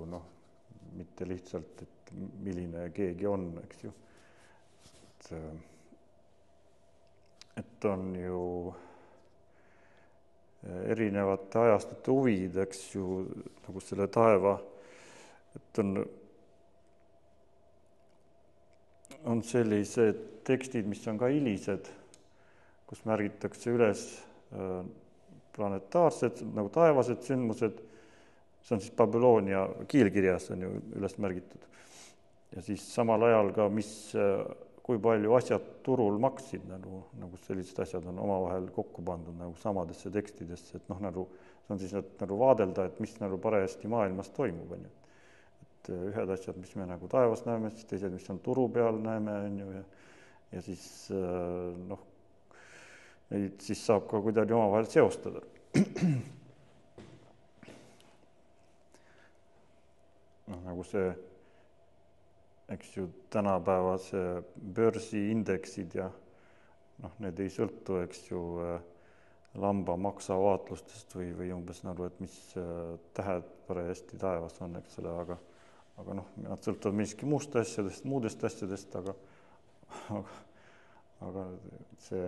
mitte lihtsalt, et milline keegi on, eks ju. Et on ju erinevate ajastute huvid, eks ju, nagu selle taeva, et on sellised tekstid, mis on ka hilised, kus märgitakse üles planetaarsed, nagu taevased sündmused, see on siis Babyloonia kiilkirjas on ju üles märgitud. Ja siis samal ajal ka, kui palju asjad turul maksid, nagu sellised asjad on omavahel kokku pandud nagu samadesse tekstidesse, et nagu see on siis nagu vaadelda, et mis nagu parajasti maailmas toimub, on ju. Et ühed asjad, mis me nagu taevas näeme, siis teised, mis on turu peal näeme, on ju, ja siis neid siis saab ka kuidagi omavahel seostada. Nagu see, eks ju, tänapäevase börsiindeksid ja need ei sõltu, eks ju, lamba maksavaatlustest või umbes nagu, et mis tähed parajasti taevas on, eks ole, aga nad sõltuvad miski muudest asjadest, aga see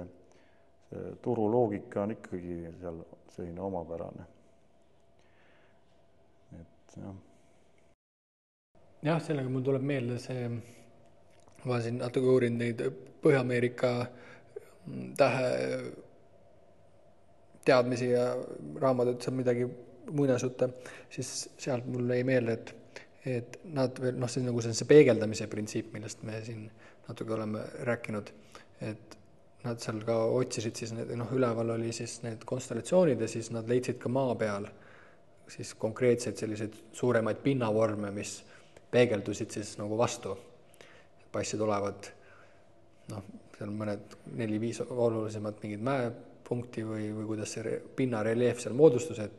turuloogika on ikkagi seal selline omapärane. Et jah. Jah, sellega mul tuleb meelde see, ma siin natuke uurin neid Põhja-Ameerika tähe teadmisi ja raamatut seal midagi muinasjutte, siis sealt mul ei meelde, et nad veel, see on nagu see peegeldamise printsiip, millest me siin natuke oleme rääkinud, et nad seal ka otsisid siis üleval oli siis need konstellatsioonid ja siis nad leidsid ka maa peal siis konkreetseid selliseid suuremaid pinnavorme, mis peegeldusid siis nagu vastu. Paissid olevat, seal mõned 4-5 olulisemad mingid mäepunkti või kuidas see pinnareljeef seal moodustus, et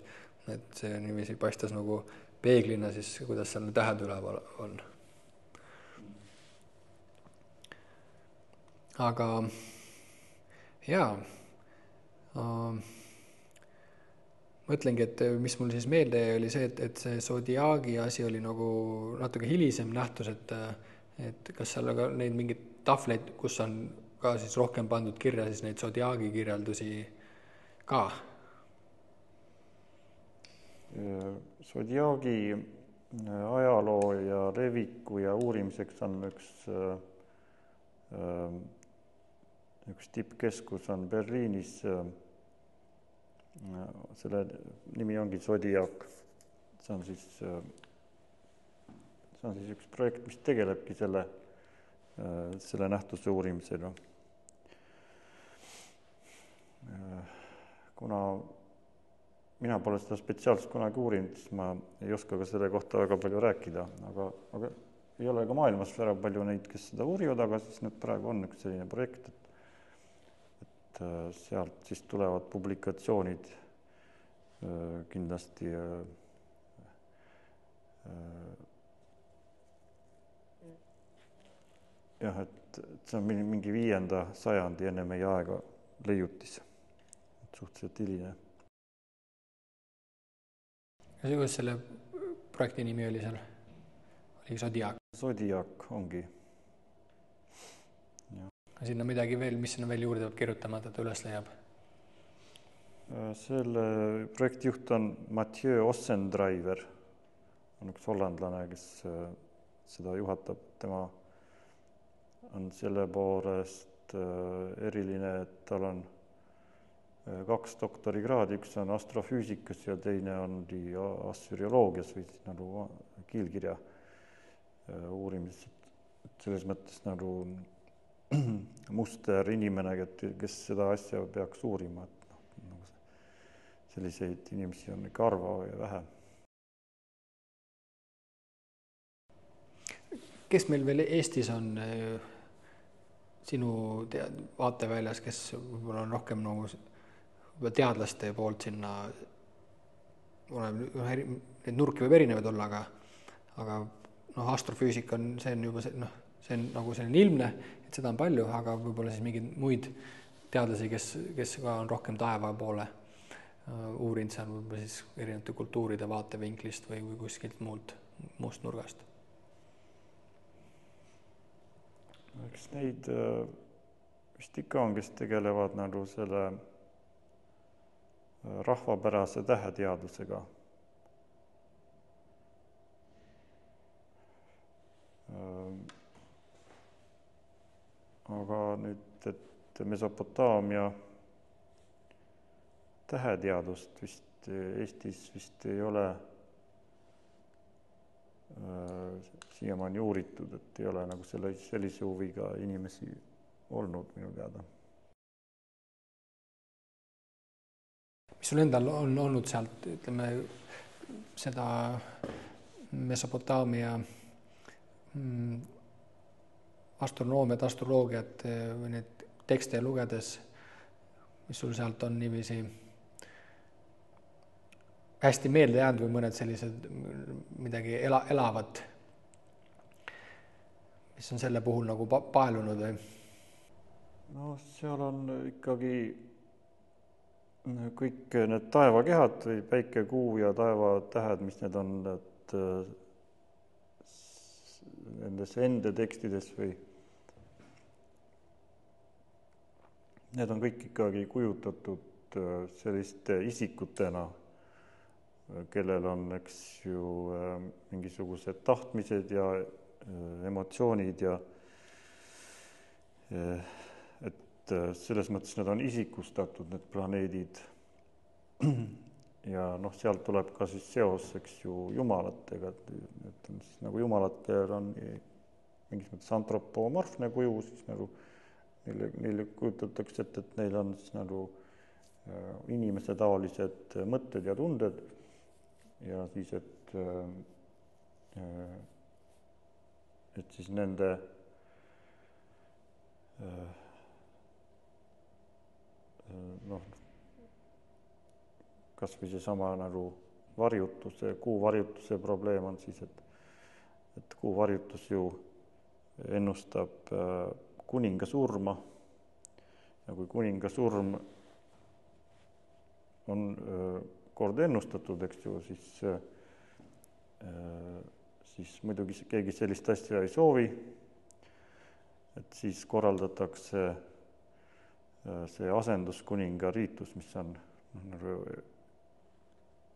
see niiviisi paistas nagu peeglina siis, kuidas seal tähed üleval on. Aga jaa, mõtlengi, et mis mul siis meelde oli see, et see Zodiaagi asi oli nagu natuke hilisem nähtus, et kas seal aga neid mingeid tahvleid, kus on ka siis rohkem pandud kirja siis neid Zodiaagi kirjeldusi ka? Zodiaagi ajaloo ja leviku ja uurimiseks on üks tippkeskus on Berliinis, selle nimi ongi Zodiac. See on siis üks projekt, mis tegelebki selle nähtuse uurimisega. Kuna mina pole seda spetsiaalselt kunagi uurinud, siis ma ei oska ka selle kohta väga palju rääkida, aga ei ole ka maailmas väga palju neid, kes seda uurivad, aga siis nüüd praegu on üks selline projekt, et sealt siis tulevad publikatsioonid kindlasti jah, et see on mingi 5. sajandi enne meie aega leiutis, suhteliselt hiline. Kuidas selle projekti nimi oli seal? Oli Zodiac? Zodiac ongi. Ja. Sinna midagi veel, mis sinna veel juurde peab kirjutama, et üles leiab? Selle projektijuht on Mathieu Ossendrijver, on üks hollandlane, kes seda juhatab. Tema on selle poolest eriline, et tal on 2 doktorikraadi, üks on astrofüüsikas ja teine on assyrioloogias või nagu kiilkirja uurimises. Selles mõttes nagu muster inimene, kes seda asja peaks uurima. Selliseid inimesi on ikka harva ja vähe. Kes meil veel Eestis on sinu vaateväljas, kes võib-olla on rohkem nagu teadlaste poolt sinna, neid nurki võib erinevaid olla, aga astrofüüsika on, see on juba see on nagu selline ilmne, et seda on palju, aga võib-olla siis mingeid muid teadlasi, kes ka on rohkem taeva poole uurinud seal võib-olla siis erinevate kultuuride vaatevinklist või kuskilt muust nurgast. Eks neid vist ikka on, kes tegelevad nagu selle rahvapärase täheteadusega. Aga nüüd, et Mesopotaamia täheteadust vist Eestis vist ei ole siiamaani uuritud, et ei ole nagu sellise huviga inimesi olnud minu teada. Mis sul endal on olnud sealt, ütleme, seda Mesopotaamia astronoomiat, astroloogiat või neid tekste lugedes, mis sul sealt on niiviisi hästi meelde jäänud või mõned sellised midagi elavat, mis on selle puhul nagu paelunud või? No seal on ikkagi kõik need taevakehad või päike, kuu ja taevatähed, mis need on, et nendes enda tekstides või need on kõik ikkagi kujutatud selliste isikutena, kellel on, eks ju, mingisugused tahtmised ja emotsioonid ja et selles mõttes need on isikustatud, need planeedid. Ja sealt tuleb ka siis seos, eks ju, jumalatega, et siis nagu jumalatel on mingis mõttes antropomorfne kuju, siis nagu neile kujutatakse, et neil on siis nagu inimese taolised mõtted ja tunded ja siis, et siis nende kas või seesama nagu kuuvarjutuse probleem on siis, et kuuvarjutus ju ennustab kuninga surma ja kui kuninga surm on kord ennustatud, eks ju, siis muidugi keegi sellist asja ei soovi, et siis korraldatakse see asenduskuninga riitus, mis on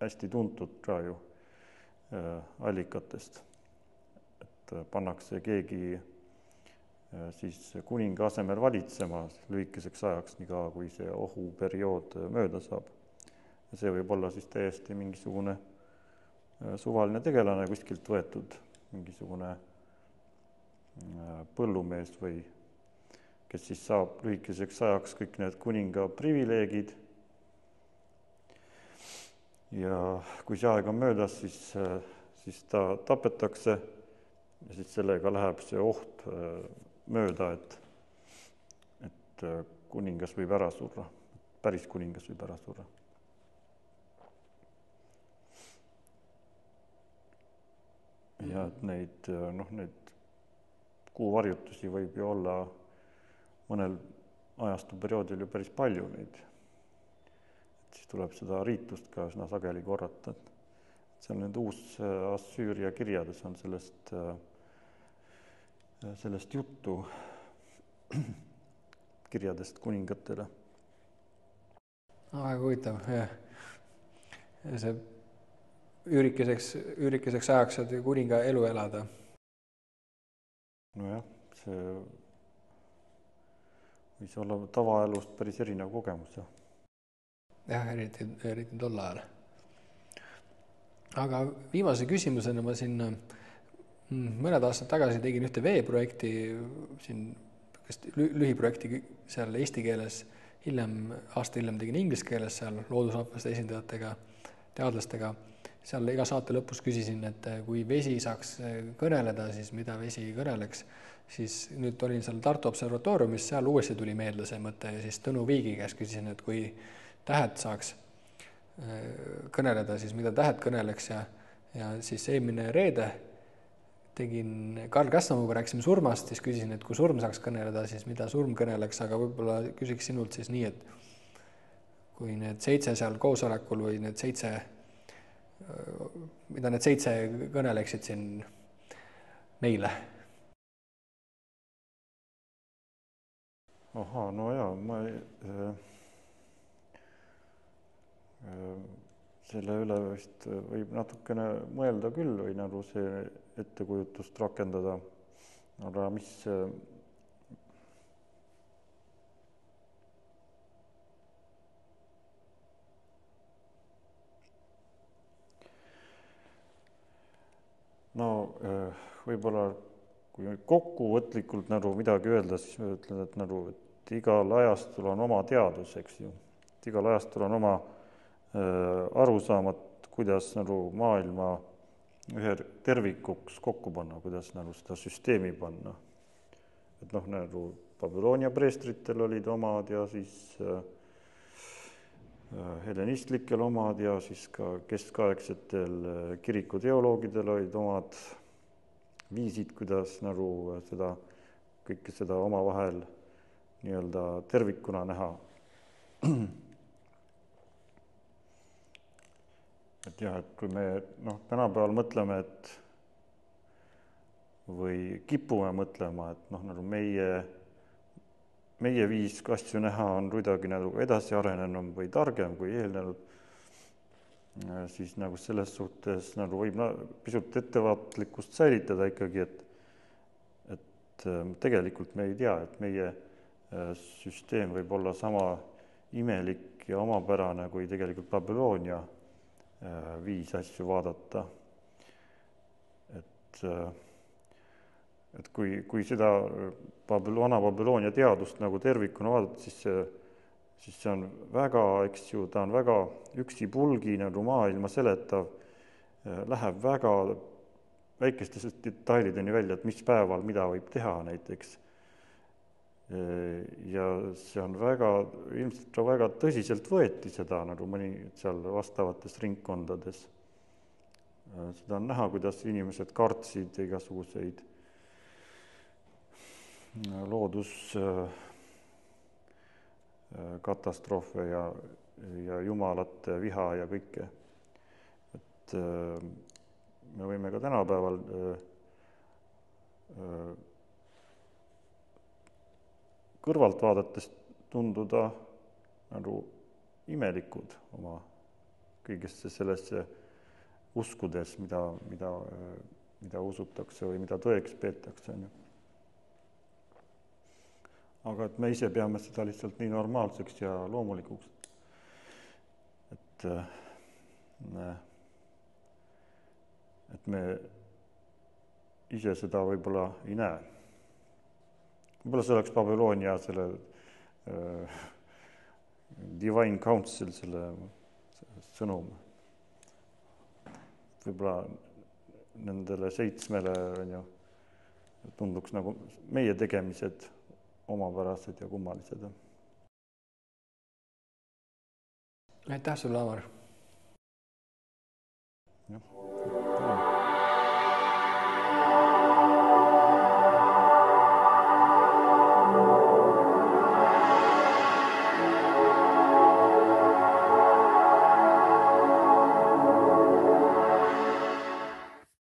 hästi tuntud ka ju allikatest, et pannakse keegi siis kuninga asemel valitsema lühikeseks ajaks, nii kaua kui see ohuperiood mööda saab. Ja see võib olla siis täiesti mingisugune suvaline tegelane kuskilt võetud, mingisugune põllumees või kes siis saab lühikeseks ajaks kõik need kuninga privileegid. Ja kui see aeg on möödas, siis ta tapetakse ja siis sellega läheb see oht mööda, et kuningas võib ära surra, päris kuningas võib ära surra. Ja et neid kuuvarjutusi võib ju olla mõnel ajastuperioodil ju päris palju neid. Et siis tuleb seda riitust ka üsna sageli korrata. See on nüüd uus Assüüria kirjades on sellest juttu kirjadest kuningatele. Väga huvitav, jah. See üürikeseks ajaks saad kuninga elu elada. Nojah, see võis olla tavaelust päris erinev kogemus. Jah, eriti tol ajal. Aga viimase küsimusena ma siin mõned aastad tagasi tegin ühte veeprojekti, lühiprojekti seal eesti keeles, aasta hiljem tegin inglise keeles seal loodusrahvaste esindajatega, teadlastega. Seal iga saate lõpus küsisin, et kui vesi saaks kõneleda, siis mida vesi kõneleks, siis nüüd olin seal Tartu observatooriumis, seal uuesti tuli meelde see mõte ja siis Tõnu Viigi käest küsisin, et kui tähed saaks kõneleda, siis mida tähed kõneleks ja siis eelmine reede tegin Karl Käsnamuga, rääkisime surmast, siis küsisin, et kui surm saaks kõneleda, siis mida surm kõneleks, aga võib-olla küsiks sinult siis nii, et kui need 7 seal koosolekul või need 7 mida need 7 kõneleksid siin meile? Ahaa, no jaa, selle üle vist võib natukene mõelda küll või nagu see ettekujutust rakendada, aga mis võib-olla kui kokkuvõtlikult nagu midagi öelda, siis ma ütlen, et igal ajastul on oma teadus, eks ju. Igal ajastul on oma arusaamat, kuidas nagu maailma ühe tervikuks kokku panna, kuidas nagu seda süsteemi panna. Et nagu Babyloonia preestritel olid omad ja siis helenistlikel omad ja siis ka keskaegsetel kirikuteoloogidel olid omad viisid, kuidas nagu kõike seda omavahel nii-öelda tervikuna näha. Et jah, et kui me tänapäeval mõtleme, või kipume mõtlema, et nagu meie viis asju näha on kuidagi nagu edasi arenenum või targem kui eelnenud, siis nagu selles suhtes nagu võib pisut ettevaatlikkust säilitada ikkagi, et tegelikult me ei tea, et meie süsteem võib olla sama imelik ja omapärane kui tegelikult Babyloonia viis asju vaadata. Et kui seda vana Babyloonia teadust nagu tervikuna vaadata, siis see on väga, eks ju, ta on väga üksipulgi nagu maailma seletav, läheb väga väikestest detailideni välja, et mis päeval mida võib teha näiteks. Ja see on ilmselt väga tõsiselt võeti seda nagu mõni seal vastavates ringkondades. seda on näha, kuidas inimesed kartsid igasuguseid looduskatastroofe ja jumalate viha ja kõike. Et me võime ka tänapäeval kõrvalt vaadates tunduda nagu imelikud oma kõigesse sellesse uskudes, mida usutakse või mida tõeks peetakse. Aga et me ise peame seda lihtsalt nii normaalseks ja loomulikuks, et me ise seda võib-olla ei näe. Võib-olla see oleks Babyloonia selle Divine Council, selle sõnum. Võib-olla nendele 7 tunduks nagu meie tegemised omapärased ja kummalised. Aitäh sulle, Amar!